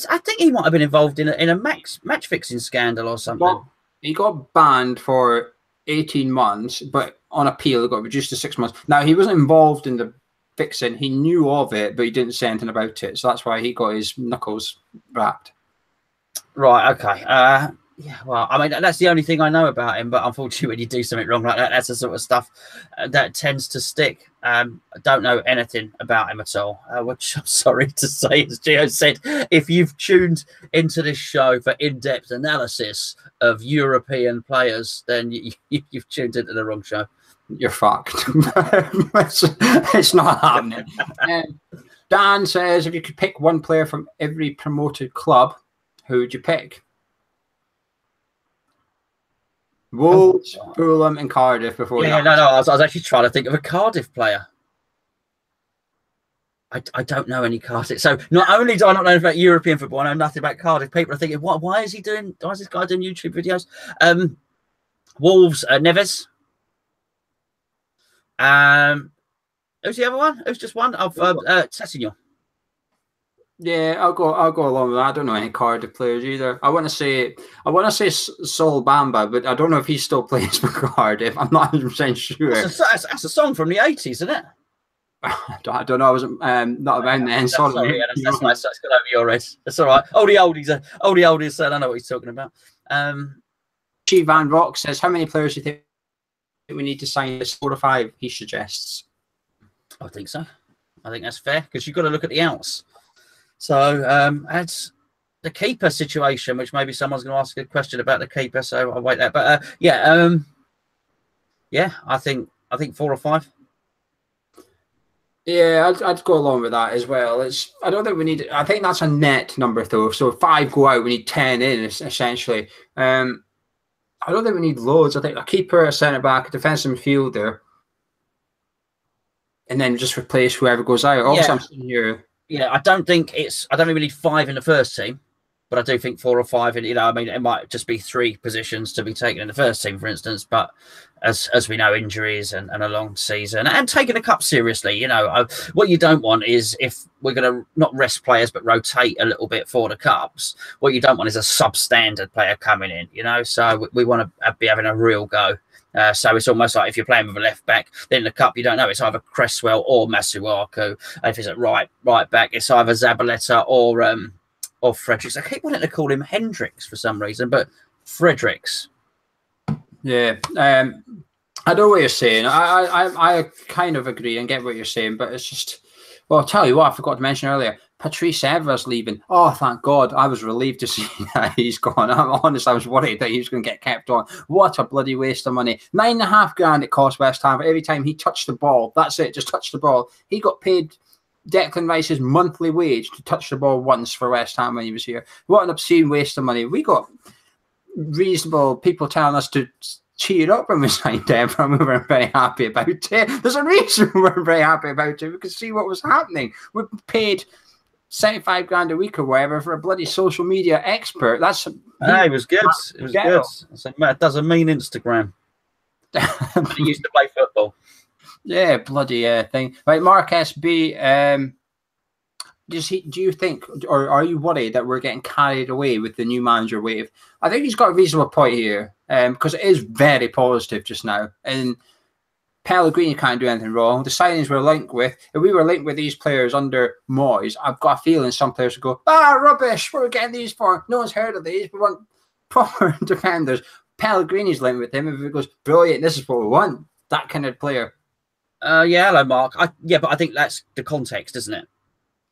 S2: I think he might have been involved in a match fixing scandal or something.
S1: He got banned for 18 months, but on appeal, it got reduced to 6 months. Now, he wasn't involved in the fixing. He knew of it, but he didn't say anything about it. So that's why he got his knuckles wrapped.
S2: Right, okay. Yeah, well, I mean, that's the only thing I know about him. But unfortunately, when you do something wrong like that, that's the sort of stuff that tends to stick. I don't know anything about him at all, which I'm sorry to say, as Geo said, if you've tuned into this show for in-depth analysis of European players, then you've tuned into the wrong show.
S1: You're fucked. It's not happening. Dan says, if you could pick one player from every promoted club, who would you pick? Wolves, Fulham, and Cardiff before.
S2: Yeah, no. I was actually trying to think of a Cardiff player. I don't know any Cardiff. So not only do I not know about European football, I know nothing about Cardiff. People are thinking, why is he doing? Why is this guy doing YouTube videos? Wolves, Neves. Who's the other one? Who's just one? Sessignon.
S1: Yeah, I'll go along with that. I don't know any Cardiff players either. I want to say Sol Bamba, but I don't know if he still plays for Cardiff. I'm not 100% sure.
S2: That's a song from the 80s, isn't it?
S1: I don't know. I wasn't not around then.
S2: Sorry, that's nice. That's got over your head. That's all right. All the oldies, I don't know what he's talking about.
S1: G Van Rock says, how many players do you think we need to sign? 4 or 5, he suggests.
S2: I think so. I think that's fair because you've got to look at the outs. So it's the keeper situation, which maybe someone's going to ask a question about the keeper. So I'll wait there. But yeah, I think 4 or 5.
S1: Yeah, I'd go along with that as well. I don't think we need. I think that's a net number though. So if 5 go out, we need 10 in essentially. I I don't think we need loads. I think a keeper, a centre back, a defensive midfielder, and then just replace whoever goes out. Also, I'm sitting here.
S2: Yeah, I don't think we need 5 in the first team, but I do think 4 or 5 in, I mean, it might just be 3 positions to be taken in the first team, for instance, but as we know, injuries and a long season and taking the cup seriously, what you don't want is, if we're going to not rest players but rotate a little bit for the cups, what you don't want is a substandard player coming in, so we want to be having a real go. So it's almost like if you're playing with a left back, then in the cup, you don't know. It's either Cresswell or Masuaku. And if it's at right back, it's either Zabaleta or Fredericks. I keep wanting to call him Hendricks for some reason, but Fredericks.
S1: Yeah. I know what you're saying. I kind of agree and get what you're saying, but it's just, well, I'll tell you what, I forgot to mention earlier. Patrice Evra's leaving. Oh, thank God. I was relieved to see that he's gone. I'm honest, I was worried that he was going to get kept on. What a bloody waste of money. $9,500 it cost West Ham every time he touched the ball. That's it, just touch the ball. He got paid Declan Rice's monthly wage to touch the ball once for West Ham when he was here. What an obscene waste of money. We got reasonable people telling us to cheer up when we signed Evra, and we were very happy about it. There's a reason we were very happy about it. We could see what was happening. We paid $75,000 a week or whatever for a bloody social media expert.
S2: It was good. It was good. So Matt does a mean Instagram. He used to play football.
S1: Yeah, bloody thing. Right, Mark SB. Do you think, or are you worried that we're getting carried away with the new manager wave? I think he's got a reasonable point here, because it is very positive just now. And Pellegrini can't do anything wrong. The signings we're linked with, if we were linked with these players under Moyes, I've got a feeling some players would go, rubbish, what are we getting these for? No one's heard of these. We want proper defenders. Pellegrini's linked with him. If it goes, brilliant, this is what we want. That kind of player.
S2: Hello, Mark. But I think that's the context, isn't it?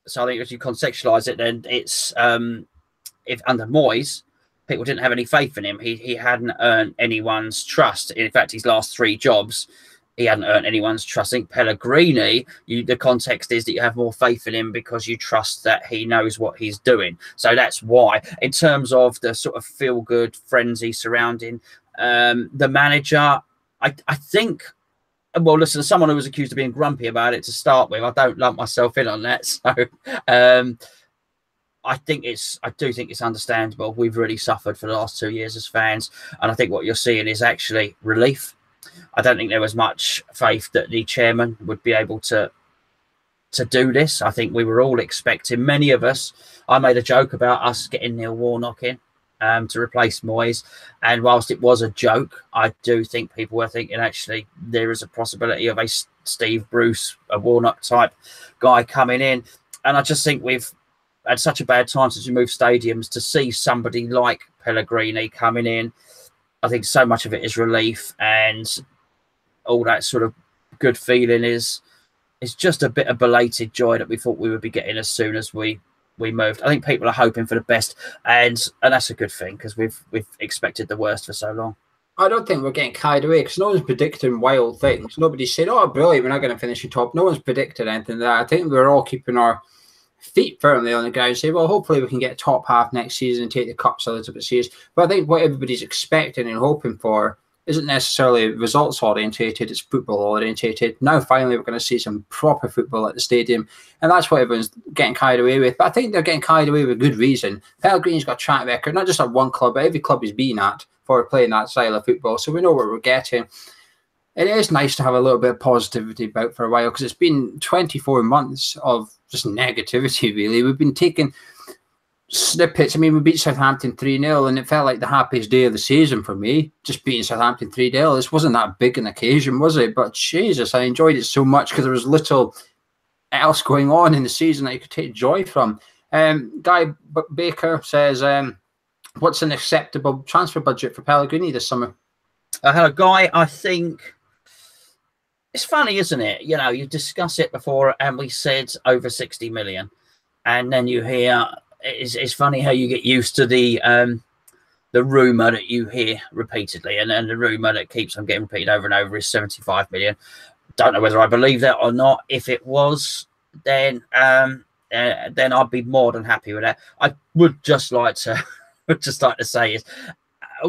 S2: So I think if you contextualise it, then it's if under Moyes, people didn't have any faith in him. He hadn't earned anyone's trust. In fact, his last 3 jobs, he hadn't earned anyone's trust. I think Pellegrini, the context is that you have more faith in him because you trust that he knows what he's doing. So that's why. In terms of the sort of feel-good frenzy surrounding the manager, I think... Well, listen, as someone who was accused of being grumpy about it to start with, I don't lump myself in on that. So I do think it's understandable. We've really suffered for the last 2 years as fans. And I think what you're seeing is actually relief. I don't think there was much faith that the chairman would be able to do this. I think we were all expecting, many of us. I made a joke about us getting Neil Warnock in to replace Moyes, and whilst it was a joke, I do think people were thinking actually there is a possibility of a Steve Bruce, a Warnock type guy coming in. And I just think we've had such a bad time since we moved stadiums to see somebody like Pellegrini coming in. I think so much of it is relief, and all that sort of good feeling is just a bit of belated joy that we thought we would be getting as soon as we moved. I think people are hoping for the best, and that's a good thing because we've expected the worst for so long.
S1: I don't think we're getting carried away because no one's predicting wild things. Nobody's saying, "Oh, brilliant, we're not going to finish in top." No one's predicted anything like that. I think we're all keeping our feet firmly on the ground and say, well, hopefully we can get top half next season and take the cups a little bit serious. But I think what everybody's expecting and hoping for isn't necessarily results orientated, it's football orientated. Now finally we're going to see some proper football at the stadium, and that's what everyone's getting carried away with. But I think they're getting carried away with good reason. Pellegrini's got a track record, not just at one club, but every club he's been at for playing that style of football, so we know what we're getting. It is nice to have a little bit of positivity about for a while, because it's been 24 months of just negativity, really. We've been taking snippets. I mean, we beat Southampton 3-0, and it felt like the happiest day of the season for me, just beating Southampton 3-0. This wasn't that big an occasion, was it? But Jesus, I enjoyed it so much because there was little else going on in the season that you could take joy from. Guy Baker says, what's an acceptable transfer budget for Pellegrini this summer?
S2: Hello, Guy. I think it's funny, isn't it? You know, you discuss it before and we said over 60 million. And then you hear... It's funny how you get used to the rumour that you hear repeatedly, and the rumour that keeps on getting repeated over and over is 75 million. Don't know whether I believe that or not. If it was, then I'd be more than happy with that. I would just like to say is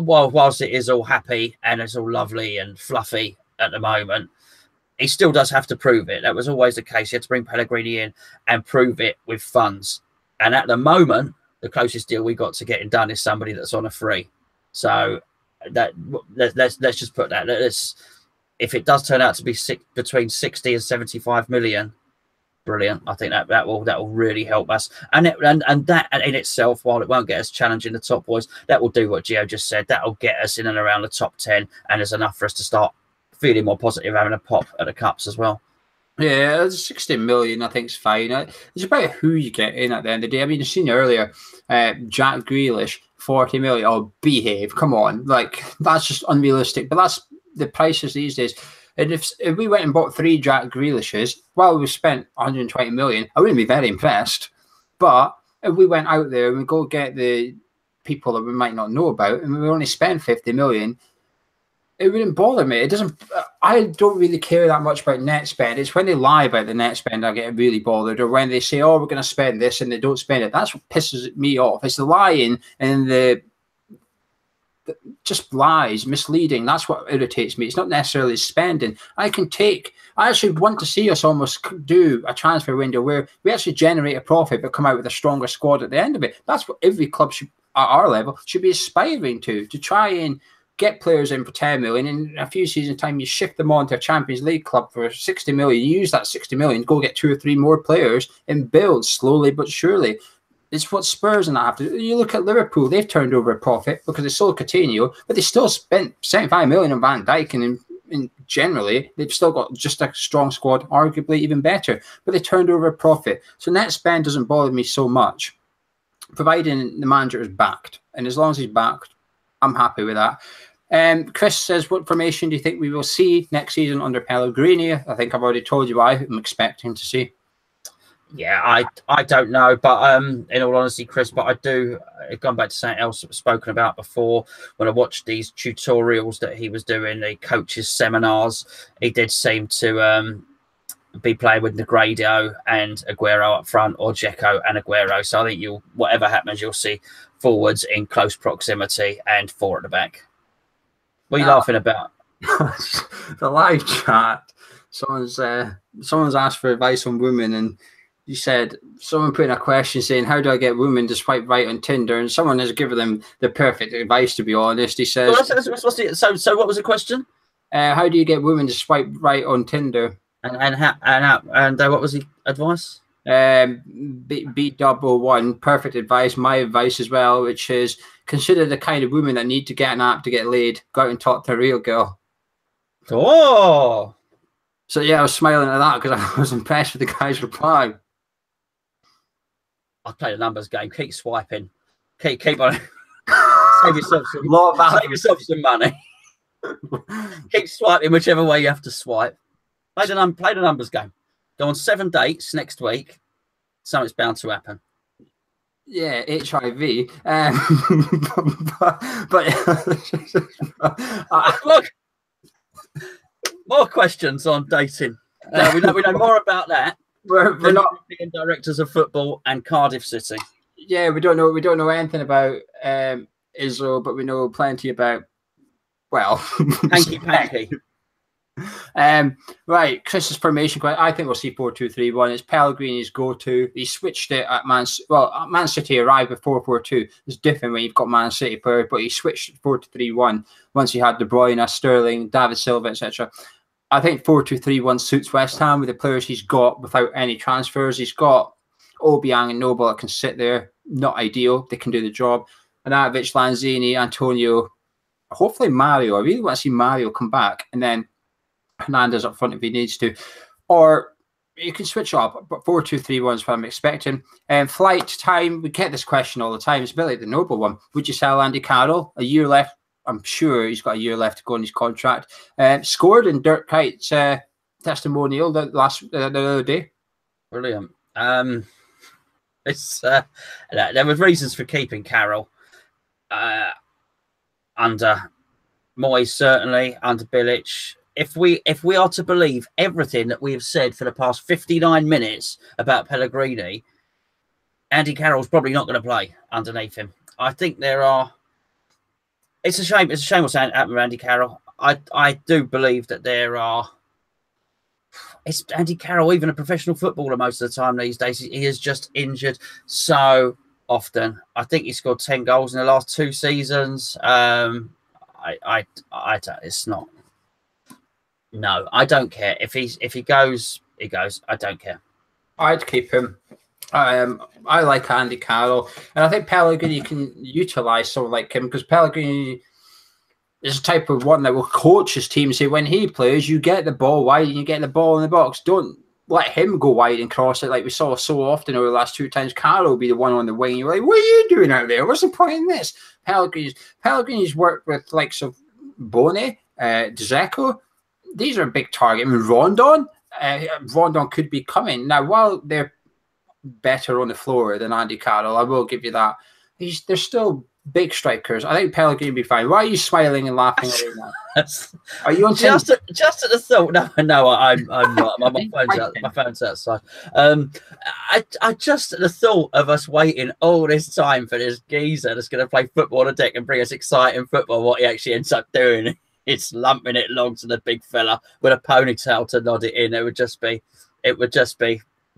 S2: whilst it is all happy and it's all lovely and fluffy at the moment, he still does have to prove it. That was always the case. He had to bring Pellegrini in and prove it with funds. And at the moment, the closest deal we got to getting done is somebody that's on a free. So let's just put that. If it does turn out to be between 60 and 75 million, brilliant. I think that will really help us. And that in itself, while it won't get us challenging the top boys, that will do what Geo just said. That will get us in and around the top 10, and there's enough for us to start feeling more positive, having a pop at the cups as well.
S1: Yeah, 60 million, I think, is fine. It's about who you get in at the end of the day. I mean, you've seen earlier, Jack Grealish, 40 million. Oh, behave. Come on. Like, that's just unrealistic. But that's the prices these days. And if we went and bought 3 Jack Grealishes, well, we spent 120 million, I wouldn't be very impressed. But if we went out there and we go get the people that we might not know about, and we only spend 50 million, it wouldn't bother me. It doesn't. I don't really care that much about net spend. It's when they lie about the net spend I get really bothered, or when they say, "Oh, we're going to spend this," and they don't spend it. That's what pisses me off. It's the lying and the just lies, misleading. That's what irritates me. It's not necessarily spending. I actually want to see us almost do a transfer window where we actually generate a profit but come out with a stronger squad at the end of it. That's what every club should, at our level, should be aspiring to try and get players in for 10 million. In a few seasons' time, you shift them on to a Champions League club for 60 million. You use that 60 million, go get 2 or 3 more players and build slowly but surely. It's what Spurs and that have to do. You look at Liverpool, they've turned over a profit because they sold Coutinho, but they still spent 75 million on Van Dijk, and generally, they've still got just a strong squad, arguably even better, but they turned over a profit. So net spend doesn't bother me so much, providing the manager is backed. And as long as he's backed, I'm happy with that. Chris says, what formation do you think we will see next season under Pellegrini? I think I've already told you what I'm expecting to see.
S2: Yeah, I don't know, but in all honesty, Chris, but I do, gone back to something else that was spoken about before. When I watched these tutorials that he was doing, the coaches' seminars, he did seem to be playing with Negredo and Aguero up front, or Dzeko and Aguero. So I think whatever happens, you'll see forwards in close proximity and 4 at the back. What are you laughing about?
S1: The live chat. Someone's asked for advice on women, and you said someone put in a question saying, "How do I get women to swipe right on Tinder?" And someone has given them the perfect advice. To be honest, he says.
S2: Well, so what was the question?
S1: How do you get women to swipe right on Tinder?
S2: And what was the advice?
S1: B1, perfect advice. My advice as well, which is consider the kind of women that need to get an app to get laid. Go out and talk to a real girl.
S2: Oh,
S1: so yeah, I was smiling at that because I was impressed with the guy's reply.
S2: I play the numbers game. Keep swiping. Keep on. Save yourself some money. Keep swiping whichever way you have to swipe. Play the numbers game. Go on 7 dates next week. Something's bound to happen.
S1: Yeah, HIV.
S2: Look, more questions on dating. We know more about that. We're not being directors of football and Cardiff City.
S1: Yeah, we don't know anything about Israel, but we know plenty about, well,
S2: hanky panky.
S1: Right, Chris's formation. I think we'll see 4-2-3-1. It's Pellegrini's go-to. He switched it at Man City arrived with 4-4-2. It's different when you've got Man City players, but he switched 4-3-1 once he had De Bruyne, Sterling, David Silva, etc. I think 4-2-3-1 suits West Ham with the players he's got without any transfers. He's got Obiang and Noble that can sit there. Not ideal. They can do the job. Arnautovic, Lanzini, Antonio, hopefully Mario. I really want to see Mario come back. And then Hernandez up front if he needs to. Or you can switch up, but 4-2-3-1 is what I'm expecting. Flight time, we get this question all the time. It's a bit like the Noble one. Would you sell Andy Carroll? A year left. I'm sure he's got a year left to go on his contract. Scored in Dirk Kuyt's testimonial the other day.
S2: Brilliant. It's there were reasons for keeping Carroll under Moyes, certainly under Bilic. If we are to believe everything that we have said for the past 59 minutes about Pellegrini, Andy Carroll's probably not going to play underneath him. I think there are. It's a shame. It's a shame what's happened with Andy Carroll. I do believe that there are. It's Andy Carroll, even a professional footballer most of the time these days. He is just injured so often. I think he scored 10 goals in the last 2 seasons. It's not. No, I don't care. If he goes, he goes. I don't care.
S1: I'd keep him. I like Andy Carroll, and I think Pellegrini can utilise someone like him, because Pellegrini is the type of one that will coach his team. Say when he plays, you get the ball wide and you get the ball in the box. Don't let him go wide and cross it like we saw so often over the last 2 times. Carroll will be the one on the wing. You're like, what are you doing out there? What's the point in this? Pellegrini's worked with likes of Bone, Dzeko. These are a big target. I mean, Rondon could be coming. Now, while they're better on the floor than Andy Carroll, I will give you that. They're still big strikers. I think Pellegrini will be fine. Why are you smiling and laughing at that? Are you on
S2: just at the thought? No, I'm not. My phone's outside. I just at the thought of us waiting all this time for this geezer that's going to play football on the deck and bring us exciting football. What he actually ends up doing, it's lumping it along to the big fella with a ponytail to nod it in. It would just be. Well,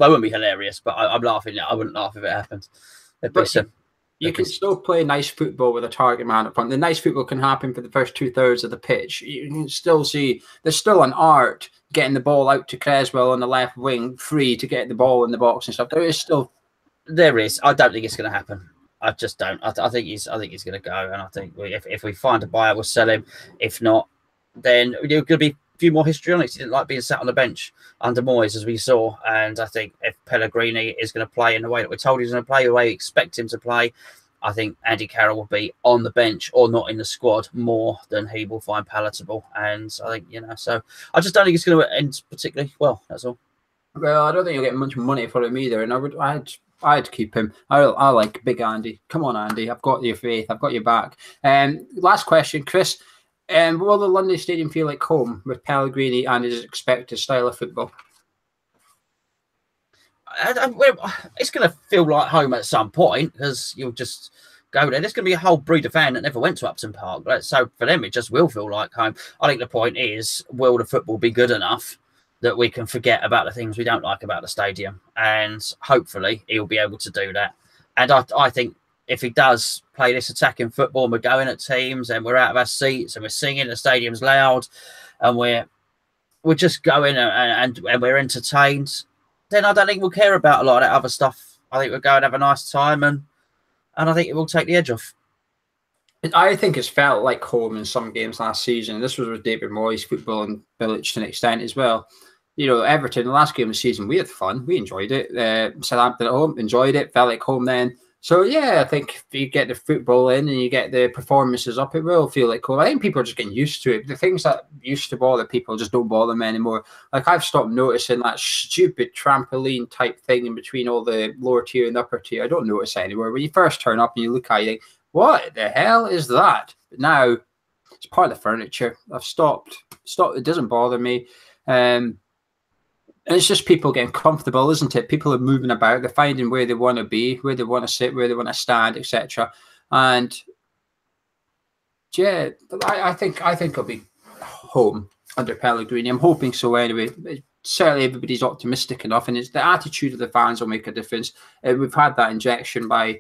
S2: it wouldn't be hilarious, but I'm laughing. I wouldn't laugh if it happened.
S1: You can still play nice football with a target man up front. The nice football can happen for the first 2/3 of the pitch. You can still see there's still an art getting the ball out to Creswell on the left wing, free to get the ball in the box and stuff. There is.
S2: I don't think it's going to happen. I just don't. I think he's going to go, and I think if we find a buyer, we'll sell him. If not, then there's going to be a few more histrionics. He didn't like being sat on the bench under Moyes, as we saw. And I think if Pellegrini is going to play in the way that we're told he's going to play, the way we expect him to play, I think Andy Carroll will be on the bench or not in the squad more than he will find palatable. And I think, so I just don't think it's going to end particularly well. That's all.
S1: Well, I don't think you'll get much money for him either. And I'd keep him. I like big Andy. Come on, Andy. I've got your faith. I've got your back. Last question, Chris. Will the London Stadium feel like home with Pellegrini and his expected style of football?
S2: It's going to feel like home at some point, because you'll just go there. There's going to be a whole breed of fan that never went to Upton Park. Right? So for them, it just will feel like home. I think the point is, will the football be good enough that we can forget about the things we don't like about the stadium? And hopefully he'll be able to do that. And I think if he does play this attacking football and we're going at teams and we're out of our seats and we're singing, the stadium's loud, and we're just going and we're entertained, then I don't think we'll care about a lot of that other stuff. I think we'll go and have a nice time, and I think it will take the edge off.
S1: I think it's felt like home in some games last season. This was with David Moyes' football and Village to an extent as well. Everton, the last game of the season, we had fun. We enjoyed it. Southampton at home, enjoyed it. Felt like home then. So, yeah, I think if you get the football in and you get the performances up, it will feel like home. I think people are just getting used to it. The things that used to bother people just don't bother them anymore. Like, I've stopped noticing that stupid trampoline type thing in between all the lower tier and upper tier. I don't notice it anymore. When you first turn up and you look at it, you think, what the hell is that? But now, it's part of the furniture. I've stopped. It doesn't bother me. And it's just people getting comfortable, isn't it? People are moving about. They're finding where they want to be, where they want to sit, where they want to stand, etc. And yeah, I think it'll be home under Pellegrini. I'm hoping so anyway. Certainly, everybody's optimistic enough, and it's the attitude of the fans will make a difference. We've had that injection by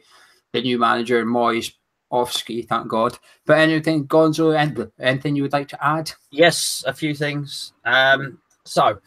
S1: the new manager, Moyes, off ski, thank God. But anything, Gonzo, anything you would like to add?
S2: Yes, a few things. So,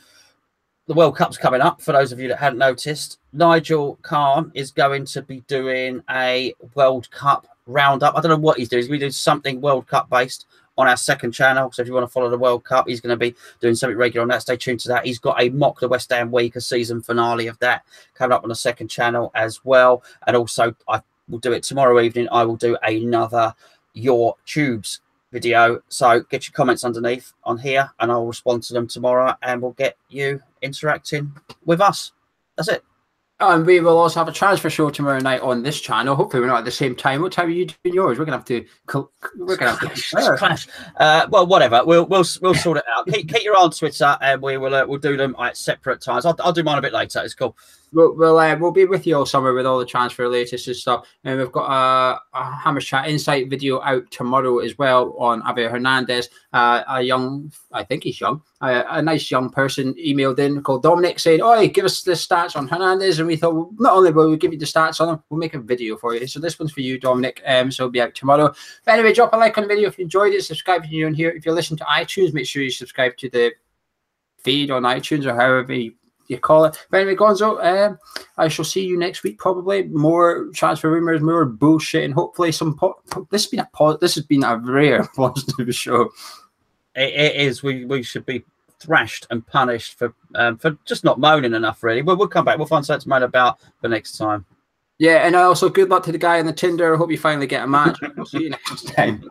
S2: the World Cup's coming up, for those of you that hadn't noticed. Nigel Khan is going to be doing a World Cup roundup. I don't know what he's doing. He's going to do something World Cup based on our second channel. So if you want to follow the World Cup, he's going to be doing something regular on that. Stay tuned to that. He's got a Mock the West Ham Week, a season finale of that, coming up on the second channel as well. And also, I will do it tomorrow evening. I will do another Your Tubes video. So get your comments underneath on here and I'll respond to them tomorrow, and we'll get you interacting with us. That's it.
S1: And we will also have a transfer show tomorrow night on this channel. Hopefully we're not at the same time. What time are you doing yours? We're gonna have to
S2: clash. Well, whatever. We'll sort it out. Keep your eye on Twitter, and we'll do them at separate times. I'll do mine a bit later. It's cool.
S1: We'll be with you all summer with all the transfer latest and stuff. And we've got a Hammers Chat Insight video out tomorrow as well on Javier Hernandez, a young, I think he's young, a nice young person emailed in called Dominic saying, "Oh, give us the stats on Hernandez," and we thought, well, not only will we give you the stats on him, we'll make a video for you. So this one's for you, Dominic. So it'll be out tomorrow. But anyway, drop a like on the video if you enjoyed it. Subscribe if you're new in here. If you're listening to iTunes, make sure you subscribe to the feed on iTunes or however you call it. But anyway, Gonzo, I shall see you next week. Probably more transfer rumors, more bullshit, and hopefully some. This has been a rare positive show.
S2: It is. We should be thrashed and punished for just not moaning enough. Really, we'll come back. We'll find something to moan about for next time.
S1: Yeah, and also good luck to the guy on the Tinder. I hope you finally get a match. We'll see you next time.